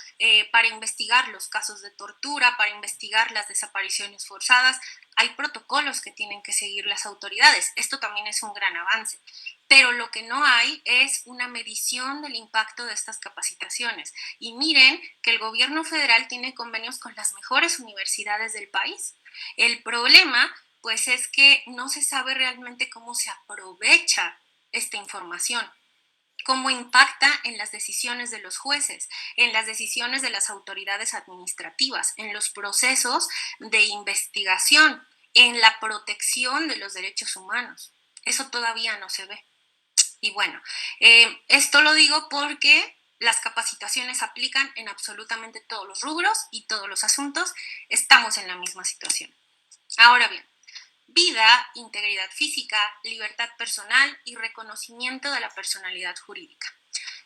para investigar los casos de tortura, para investigar las desapariciones forzadas. Hay protocolos que tienen que seguir las autoridades. Esto también es un gran avance. Pero lo que no hay es una medición del impacto de estas capacitaciones. Y miren que el gobierno federal tiene convenios con las mejores universidades del país. El problema, pues, es que no se sabe realmente cómo se aprovecha esta información, cómo impacta en las decisiones de los jueces, en las decisiones de las autoridades administrativas, en los procesos de investigación, en la protección de los derechos humanos. Eso todavía no se ve. Y bueno, esto lo digo porque las capacitaciones aplican en absolutamente todos los rubros y todos los asuntos. Estamos en la misma situación. Ahora bien, vida, integridad física, libertad personal y reconocimiento de la personalidad jurídica.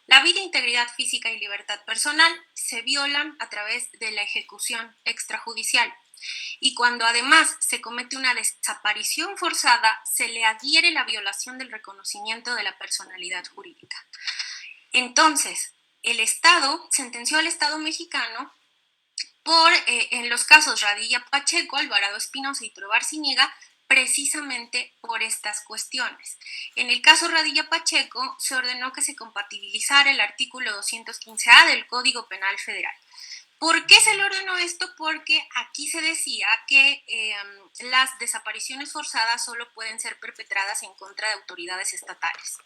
La vida, integridad física y libertad personal se violan a través de la ejecución extrajudicial. Y cuando además se comete una desaparición forzada, se le adhiere la violación del reconocimiento de la personalidad jurídica. Entonces, el Estado sentenció al Estado mexicano en los casos Radilla Pacheco, Alvarado Espinosa y Trueba Arciniega, precisamente por estas cuestiones. En el caso Radilla Pacheco, se ordenó que se compatibilizara el artículo 215A del Código Penal Federal. ¿Por qué se le ordenó esto? Porque aquí se decía que las desapariciones forzadas solo pueden ser perpetradas en contra de autoridades estatales.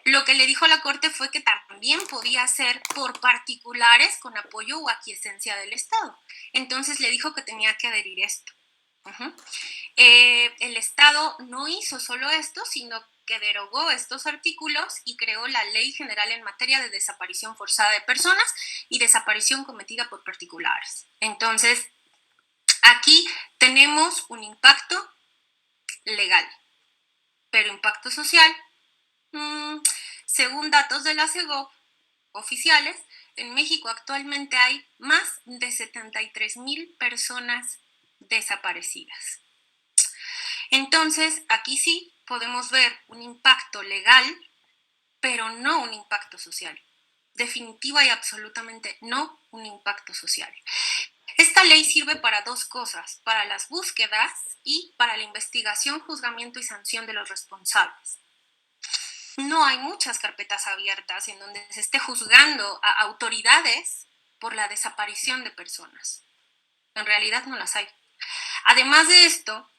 Lo que le dijo a la Corte fue que también podía ser por particulares con apoyo o aquiescencia del Estado. Entonces le dijo que tenía que adherir esto. El Estado no hizo solo esto, sino que derogó estos artículos y creó la Ley General en materia de desaparición forzada de personas y desaparición cometida por particulares. Entonces, aquí tenemos un impacto legal, pero impacto social, según datos de la CEGOP oficiales, en México actualmente hay más de 73,000 personas desaparecidas. Entonces, aquí sí podemos ver un impacto legal, pero no un impacto social. Definitiva y absolutamente no un impacto social. Esta ley sirve para dos cosas, para las búsquedas y para la investigación, juzgamiento y sanción de los responsables. No hay muchas carpetas abiertas en donde se esté juzgando a autoridades por la desaparición de personas. En realidad no las hay. Además de esto,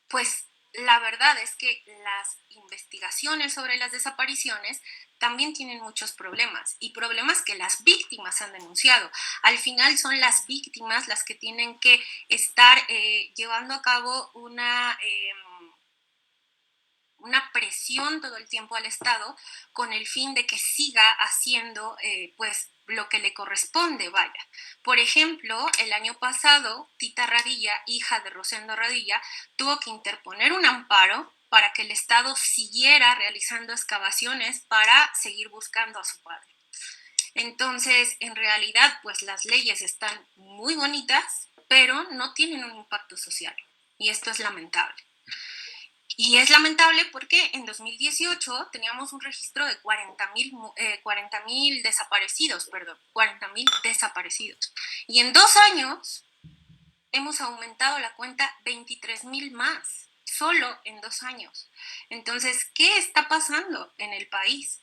pues la verdad es que las investigaciones sobre las desapariciones también tienen muchos problemas y problemas que las víctimas han denunciado. Al final son las víctimas las que tienen que estar llevando a cabo una presión todo el tiempo al Estado con el fin de que siga haciendo pues lo que le corresponde, vaya. Por ejemplo, el año pasado, Tita Radilla, hija de Rosendo Radilla, tuvo que interponer un amparo para que el Estado siguiera realizando excavaciones para seguir buscando a su padre. Entonces, en realidad, pues las leyes están muy bonitas, pero no tienen un impacto social. Y esto es lamentable. Y es lamentable porque en 2018 teníamos un registro de 40,000 desaparecidos, 40,000 desaparecidos. Y en 2 años hemos aumentado la cuenta 23,000 más, solo en 2 años. Entonces, ¿qué está pasando en el país?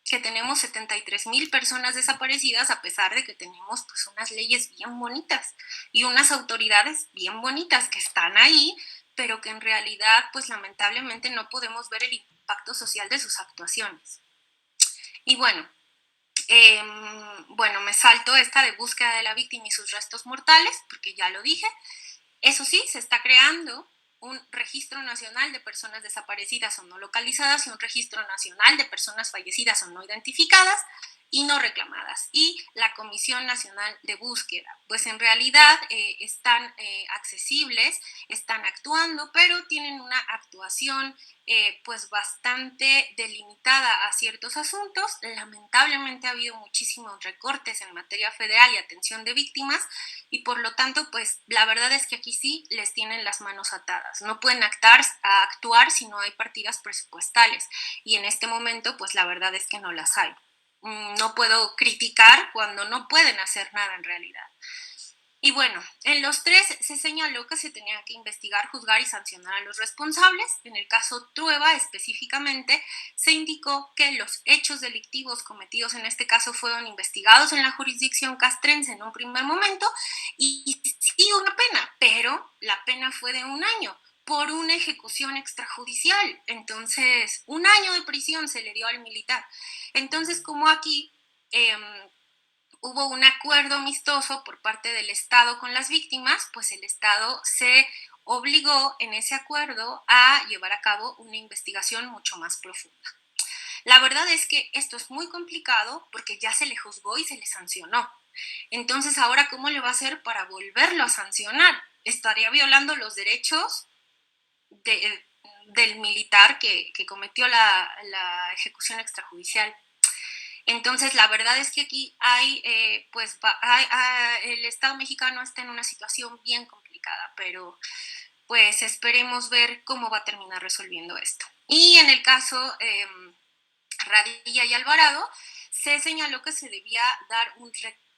Que tenemos 73,000 personas desaparecidas a pesar de que tenemos pues unas leyes bien bonitas y unas autoridades bien bonitas que están ahí, pero que en realidad pues lamentablemente no podemos ver el impacto social de sus actuaciones. Y bueno, me salto esta de búsqueda de la víctima y sus restos mortales, porque ya lo dije. Eso sí, se está creando un registro nacional de personas desaparecidas o no localizadas y un registro nacional de personas fallecidas o no identificadas y no reclamadas, y la Comisión Nacional de Búsqueda. Pues en realidad están accesibles, están actuando, pero tienen una actuación pues bastante delimitada a ciertos asuntos. Lamentablemente ha habido muchísimos recortes en materia federal y atención de víctimas, y por lo tanto, pues la verdad es que aquí sí les tienen las manos atadas. No pueden actuar si no hay partidas presupuestales, y en este momento, pues la verdad es que no las hay. No puedo criticar cuando no pueden hacer nada en realidad. Y bueno, en los 3 se señaló que se tenía que investigar, juzgar y sancionar a los responsables. En el caso Trueba específicamente, se indicó que los hechos delictivos cometidos en este caso fueron investigados en la jurisdicción castrense en un primer momento y sí una pena, pero la pena fue de 1 año por una ejecución extrajudicial. Entonces, 1 año de prisión se le dio al militar. Entonces, como aquí hubo un acuerdo amistoso por parte del Estado con las víctimas, pues el Estado se obligó en ese acuerdo a llevar a cabo una investigación mucho más profunda. La verdad es que esto es muy complicado porque ya se le juzgó y se le sancionó. Entonces, ahora, ¿cómo le va a hacer para volverlo a sancionar? Estaría violando los derechos del militar que cometió la ejecución extrajudicial. Entonces, la verdad es que aquí el Estado mexicano está en una situación bien complicada, pero pues esperemos ver cómo va a terminar resolviendo esto. Y en el caso Radilla y Alvarado, se señaló que se debía dar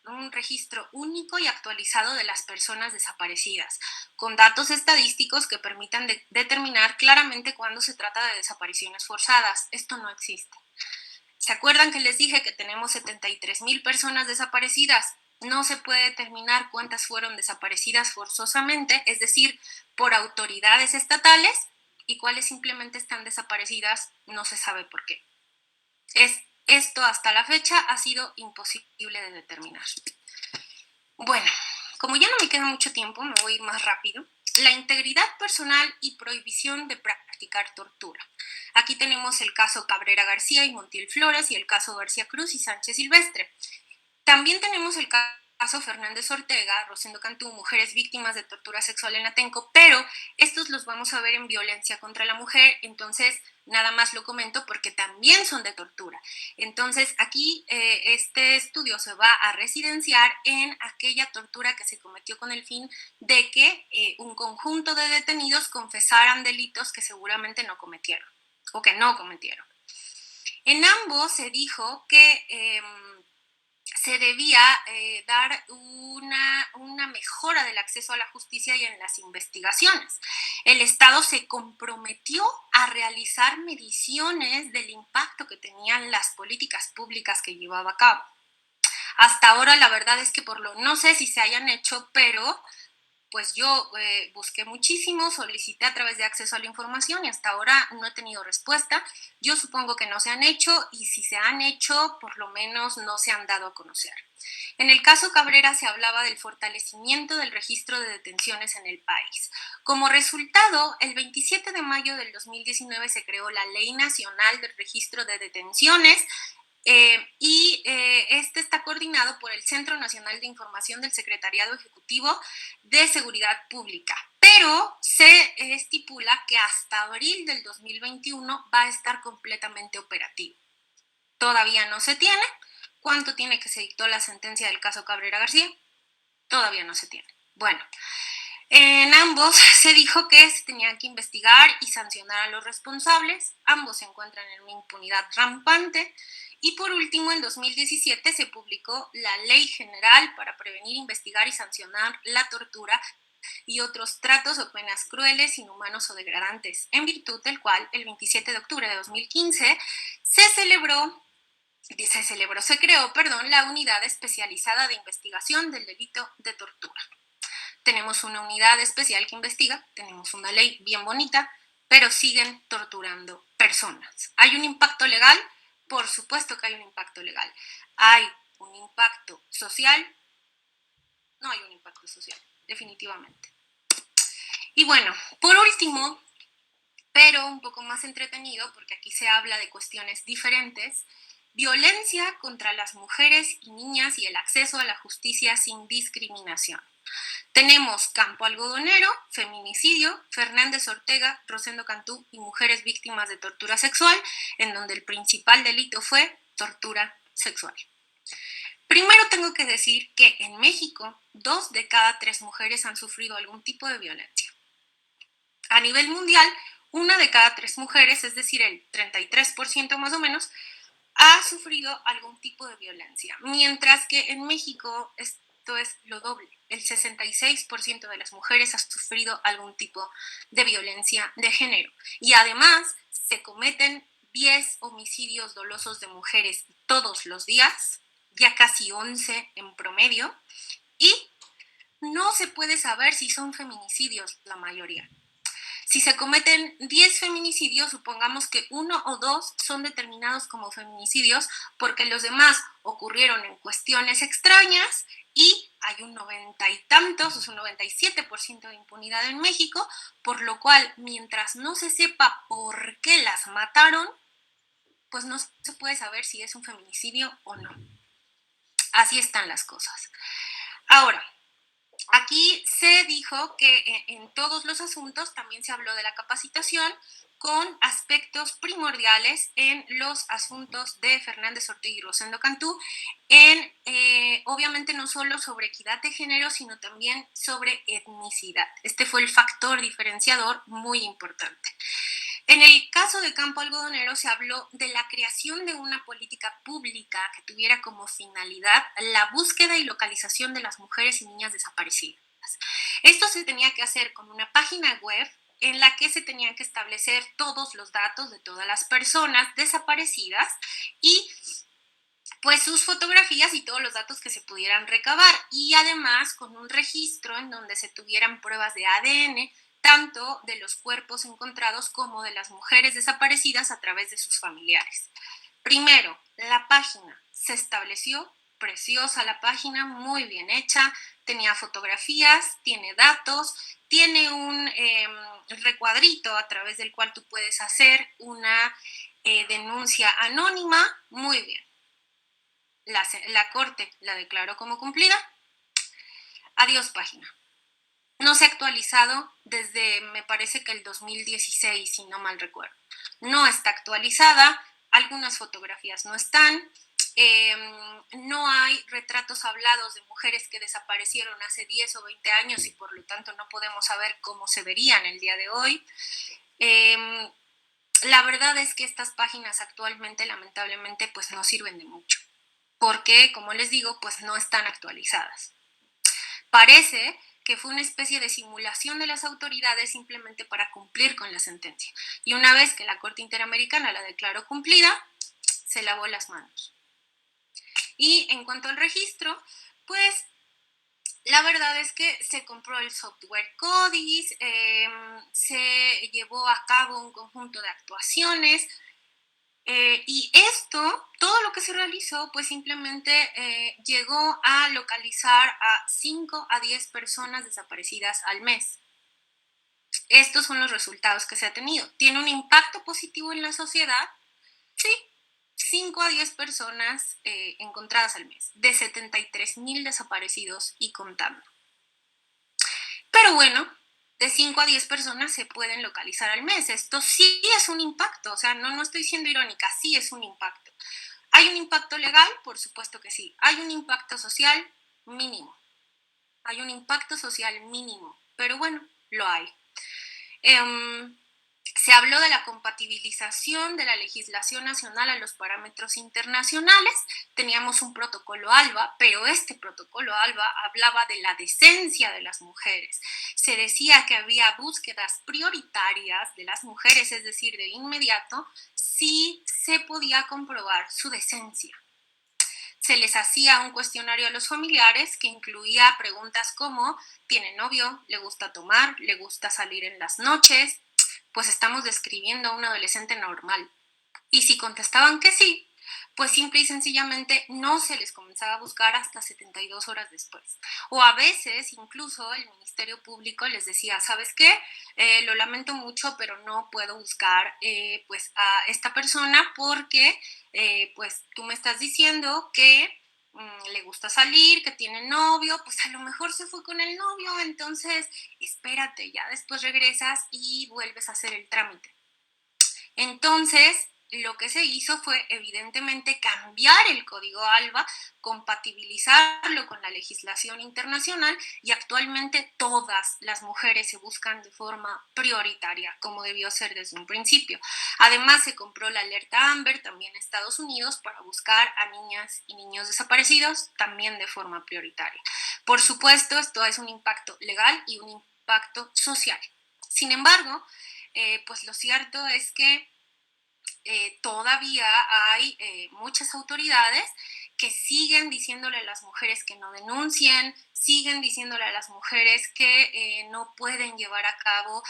un registro único y actualizado de las personas desaparecidas, con datos estadísticos que permitan determinar claramente cuándo se trata de desapariciones forzadas. Esto no existe. ¿Se acuerdan que les dije que tenemos 73,000 personas desaparecidas? No se puede determinar cuántas fueron desaparecidas forzosamente, es decir, por autoridades estatales, y cuáles simplemente están desaparecidas, no se sabe por qué. Esto hasta la fecha ha sido imposible de determinar. Bueno, como ya no me queda mucho tiempo, me voy a ir más rápido. La integridad personal y prohibición de practicar tortura. Aquí tenemos el caso Cabrera García y Montiel Flores y el caso García Cruz y Sánchez Silvestre. También tenemos el caso Fernández Ortega, Rosendo Cantú, mujeres víctimas de tortura sexual en Atenco, pero estos los vamos a ver en violencia contra la mujer, entonces nada más lo comento porque también son de tortura. Entonces aquí este estudio se va a residenciar en aquella tortura que se cometió con el fin de que un conjunto de detenidos confesaran delitos que seguramente no cometieron o que no cometieron. En ambos se dijo que se debía dar una mejora del acceso a la justicia y en las investigaciones. El Estado se comprometió a realizar mediciones del impacto que tenían las políticas públicas que llevaba a cabo. Hasta ahora la verdad es que no sé si se hayan hecho, pero pues yo busqué muchísimo, solicité a través de acceso a la información y hasta ahora no he tenido respuesta. Yo supongo que no se han hecho y si se han hecho, por lo menos no se han dado a conocer. En el caso Cabrera se hablaba del fortalecimiento del registro de detenciones en el país. Como resultado, el 27 de mayo del 2019 se creó la Ley Nacional del Registro de Detenciones, este está coordinado por el Centro Nacional de Información del Secretariado Ejecutivo de Seguridad Pública, pero se estipula que hasta abril del 2021 va a estar completamente operativo. Todavía no se tiene. ¿Cuánto tiene que se dictó la sentencia del caso Cabrera García? Todavía no se tiene. Bueno, en ambos se dijo que se tenían que investigar y sancionar a los responsables. Ambos se encuentran en una impunidad rampante. Y por último, en 2017 se publicó la Ley General para prevenir, investigar y sancionar la tortura y otros tratos o penas crueles, inhumanos o degradantes, en virtud del cual el 27 de octubre de 2015 se creó la Unidad Especializada de Investigación del Delito de Tortura. Tenemos una unidad especial que investiga, tenemos una ley bien bonita, pero siguen torturando personas. ¿Hay un impacto legal? Por supuesto que hay un impacto legal. ¿Hay un impacto social? No hay un impacto social, definitivamente. Y bueno, por último, pero un poco más entretenido, porque aquí se habla de cuestiones diferentes, violencia contra las mujeres y niñas y el acceso a la justicia sin discriminación. Tenemos Campo Algodonero, feminicidio, Fernández Ortega, Rosendo Cantú y mujeres víctimas de tortura sexual, en donde el principal delito fue tortura sexual. Primero tengo que decir que en México 2 de cada 3 mujeres han sufrido algún tipo de violencia. A nivel mundial, 1 de cada 3 mujeres, es decir, el 33% más o menos, ha sufrido algún tipo de violencia, mientras que en México esto es lo doble. El 66% de las mujeres ha sufrido algún tipo de violencia de género. Y además se cometen 10 homicidios dolosos de mujeres todos los días, ya casi 11 en promedio, y no se puede saber si son feminicidios la mayoría. Si se cometen 10 feminicidios, supongamos que 1 o 2 son determinados como feminicidios porque los demás ocurrieron en cuestiones extrañas y hay un 90 y tantos, o sea, un 97% de impunidad en México, por lo cual, mientras no se sepa por qué las mataron, pues no se puede saber si es un feminicidio o no. Así están las cosas. Ahora, aquí se dijo que en todos los asuntos también se habló de la capacitación con aspectos primordiales en los asuntos de Fernández Ortega y Rosendo Cantú, obviamente no solo sobre equidad de género, sino también sobre etnicidad. Este fue el factor diferenciador muy importante. En el caso de Campo Algodonero se habló de la creación de una política pública que tuviera como finalidad la búsqueda y localización de las mujeres y niñas desaparecidas. Esto se tenía que hacer con una página web en la que se tenían que establecer todos los datos de todas las personas desaparecidas y pues sus fotografías y todos los datos que se pudieran recabar, y además con un registro en donde se tuvieran pruebas de ADN tanto de los cuerpos encontrados como de las mujeres desaparecidas a través de sus familiares. Primero, la página se estableció, preciosa la página, muy bien hecha, tenía fotografías, tiene datos, tiene un recuadrito a través del cual tú puedes hacer una denuncia anónima, muy bien. La Corte la declaró como cumplida. Adiós página. No se ha actualizado desde, me parece que el 2016, si no mal recuerdo. No está actualizada, algunas fotografías no están, no hay retratos hablados de mujeres que desaparecieron hace 10 o 20 años y por lo tanto no podemos saber cómo se verían el día de hoy. La verdad es que estas páginas actualmente, lamentablemente, pues no sirven de mucho, porque, como les digo, pues no están actualizadas. Parece que fue una especie de simulación de las autoridades simplemente para cumplir con la sentencia. Y una vez que la Corte Interamericana la declaró cumplida, se lavó las manos. Y en cuanto al registro, pues la verdad es que se compró el software CODIS, se llevó a cabo un conjunto de actuaciones, y esto, todo lo que se realizó, pues simplemente llegó a localizar a 5 a 10 personas desaparecidas al mes. Estos son los resultados que se ha tenido. ¿Tiene un impacto positivo en la sociedad? Sí, 5 a 10 personas encontradas al mes, de 73,000 desaparecidos y contando. Pero bueno, de 5 a 10 personas se pueden localizar al mes. Esto sí es un impacto, o sea, no estoy siendo irónica, sí es un impacto. ¿Hay un impacto legal? Por supuesto que sí. ¿Hay un impacto social? Mínimo. Hay un impacto social mínimo, pero bueno, lo hay. Se habló de la compatibilización de la legislación nacional a los parámetros internacionales. Teníamos un protocolo ALBA, pero este protocolo ALBA hablaba de la decencia de las mujeres. Se decía que había búsquedas prioritarias de las mujeres, es decir, de inmediato, si se podía comprobar su decencia. Se les hacía un cuestionario a los familiares que incluía preguntas como: ¿tiene novio? ¿Le gusta tomar? ¿Le gusta salir en las noches? Pues estamos describiendo a un adolescente normal. Y si contestaban que sí, pues simple y sencillamente no se les comenzaba a buscar hasta 72 horas después. O a veces incluso el Ministerio Público les decía: ¿sabes qué? Lo lamento mucho, pero no puedo buscar pues a esta persona porque pues tú me estás diciendo que le gusta salir, que tiene novio, pues a lo mejor se fue con el novio, entonces espérate, ya después regresas y vuelves a hacer el trámite. Entonces, lo que se hizo fue evidentemente cambiar el código ALBA, compatibilizarlo con la legislación internacional, y actualmente todas las mujeres se buscan de forma prioritaria, como debió ser desde un principio. Además, se compró la alerta AMBER también en Estados Unidos para buscar a niñas y niños desaparecidos también de forma prioritaria. Por supuesto, esto es un impacto legal y un impacto social. Sin embargo, pues lo cierto es que todavía hay muchas autoridades que siguen diciéndole a las mujeres que no denuncien, siguen diciéndole a las mujeres que no pueden llevar a cabo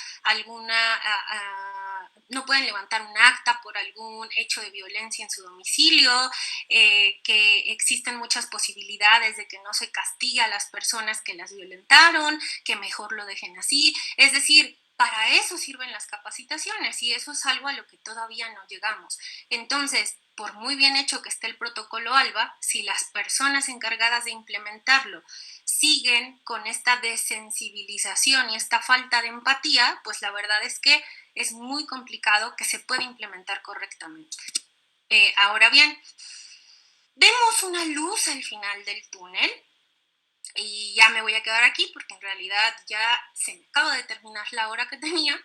no pueden levantar un acta por algún hecho de violencia en su domicilio, que existen muchas posibilidades de que no se castigue a las personas que las violentaron, que mejor lo dejen así. Es decir, para eso sirven las capacitaciones y eso es algo a lo que todavía no llegamos. Entonces, por muy bien hecho que esté el protocolo ALBA, si las personas encargadas de implementarlo siguen con esta desensibilización y esta falta de empatía, pues la verdad es que es muy complicado que se pueda implementar correctamente. Ahora bien, vemos una luz al final del túnel y ya me voy a quedar aquí porque en realidad ya se me acaba de terminar la hora que tenía.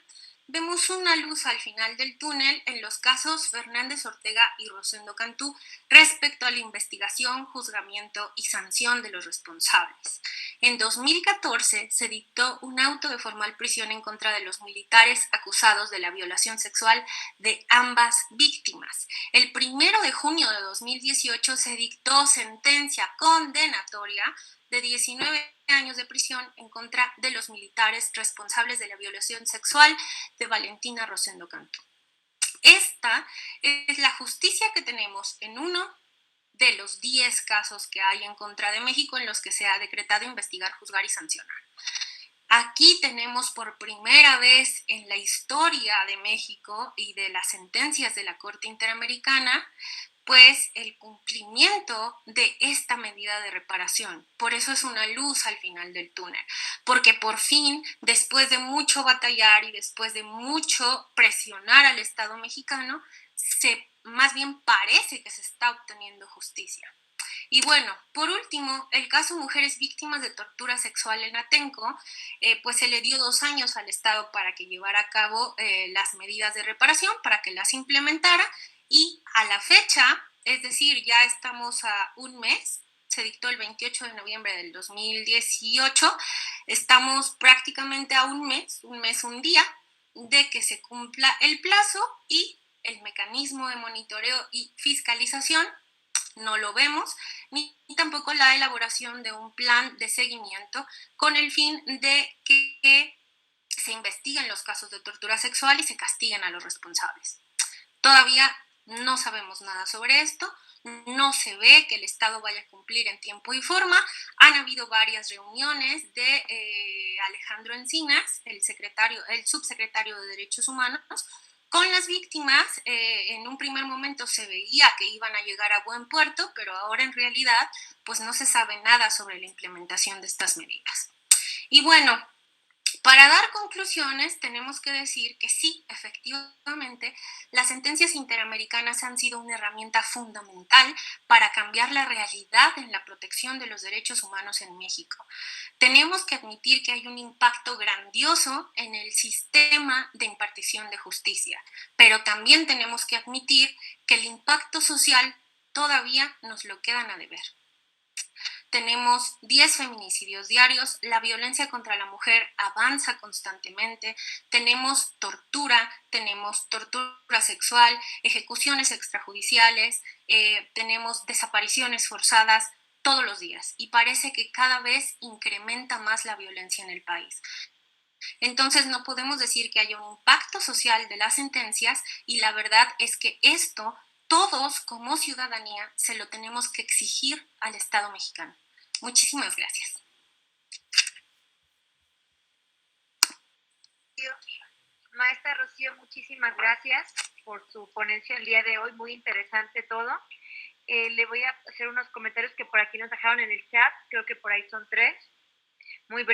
Vemos una luz al final del túnel en los casos Fernández Ortega y Rosendo Cantú respecto a la investigación, juzgamiento y sanción de los responsables. En 2014 se dictó un auto de formal prisión en contra de los militares acusados de la violación sexual de ambas víctimas. El 1 de junio de 2018 se dictó sentencia condenatoria de 19 años de prisión en contra de los militares responsables de la violación sexual de Valentina Rosendo Cantú. Esta es la justicia que tenemos en uno de los 10 casos que hay en contra de México en los que se ha decretado investigar, juzgar y sancionar. Aquí tenemos por primera vez en la historia de México y de las sentencias de la Corte Interamericana pues el cumplimiento de esta medida de reparación. Por eso es una luz al final del túnel, porque por fin, después de mucho batallar y después de mucho presionar al Estado mexicano, más bien parece que se está obteniendo justicia. Y bueno, por último, el caso Mujeres Víctimas de Tortura Sexual en Atenco, pues se le dio 2 años al Estado para que llevara a cabo las medidas de reparación, para que las implementara, y a la fecha, es decir, ya estamos a un mes, se dictó el 28 de noviembre del 2018, estamos prácticamente a un mes, un día, de que se cumpla el plazo y el mecanismo de monitoreo y fiscalización no lo vemos, ni tampoco la elaboración de un plan de seguimiento con el fin de que se investiguen los casos de tortura sexual y se castiguen a los responsables. Todavía no sabemos nada sobre esto, no se ve que el Estado vaya a cumplir en tiempo y forma. Han habido varias reuniones de Alejandro Encinas, el subsecretario de Derechos Humanos, con las víctimas. En un primer momento se veía que iban a llegar a buen puerto, pero ahora en realidad pues no se sabe nada sobre la implementación de estas medidas. Y bueno, para dar conclusiones, tenemos que decir que sí, efectivamente, las sentencias interamericanas han sido una herramienta fundamental para cambiar la realidad en la protección de los derechos humanos en México. Tenemos que admitir que hay un impacto grandioso en el sistema de impartición de justicia, pero también tenemos que admitir que el impacto social todavía nos lo quedan a deber. Tenemos 10 feminicidios diarios, la violencia contra la mujer avanza constantemente, tenemos tortura sexual, ejecuciones extrajudiciales, tenemos desapariciones forzadas todos los días y parece que cada vez incrementa más la violencia en el país. Entonces no podemos decir que haya un impacto social de las sentencias y la verdad es que esto todos como ciudadanía se lo tenemos que exigir al Estado mexicano. Muchísimas gracias. Maestra Rocío, muchísimas gracias por su ponencia el día de hoy, muy interesante todo. Le voy a hacer unos comentarios que por aquí nos dejaron en el chat, creo que por ahí son 3.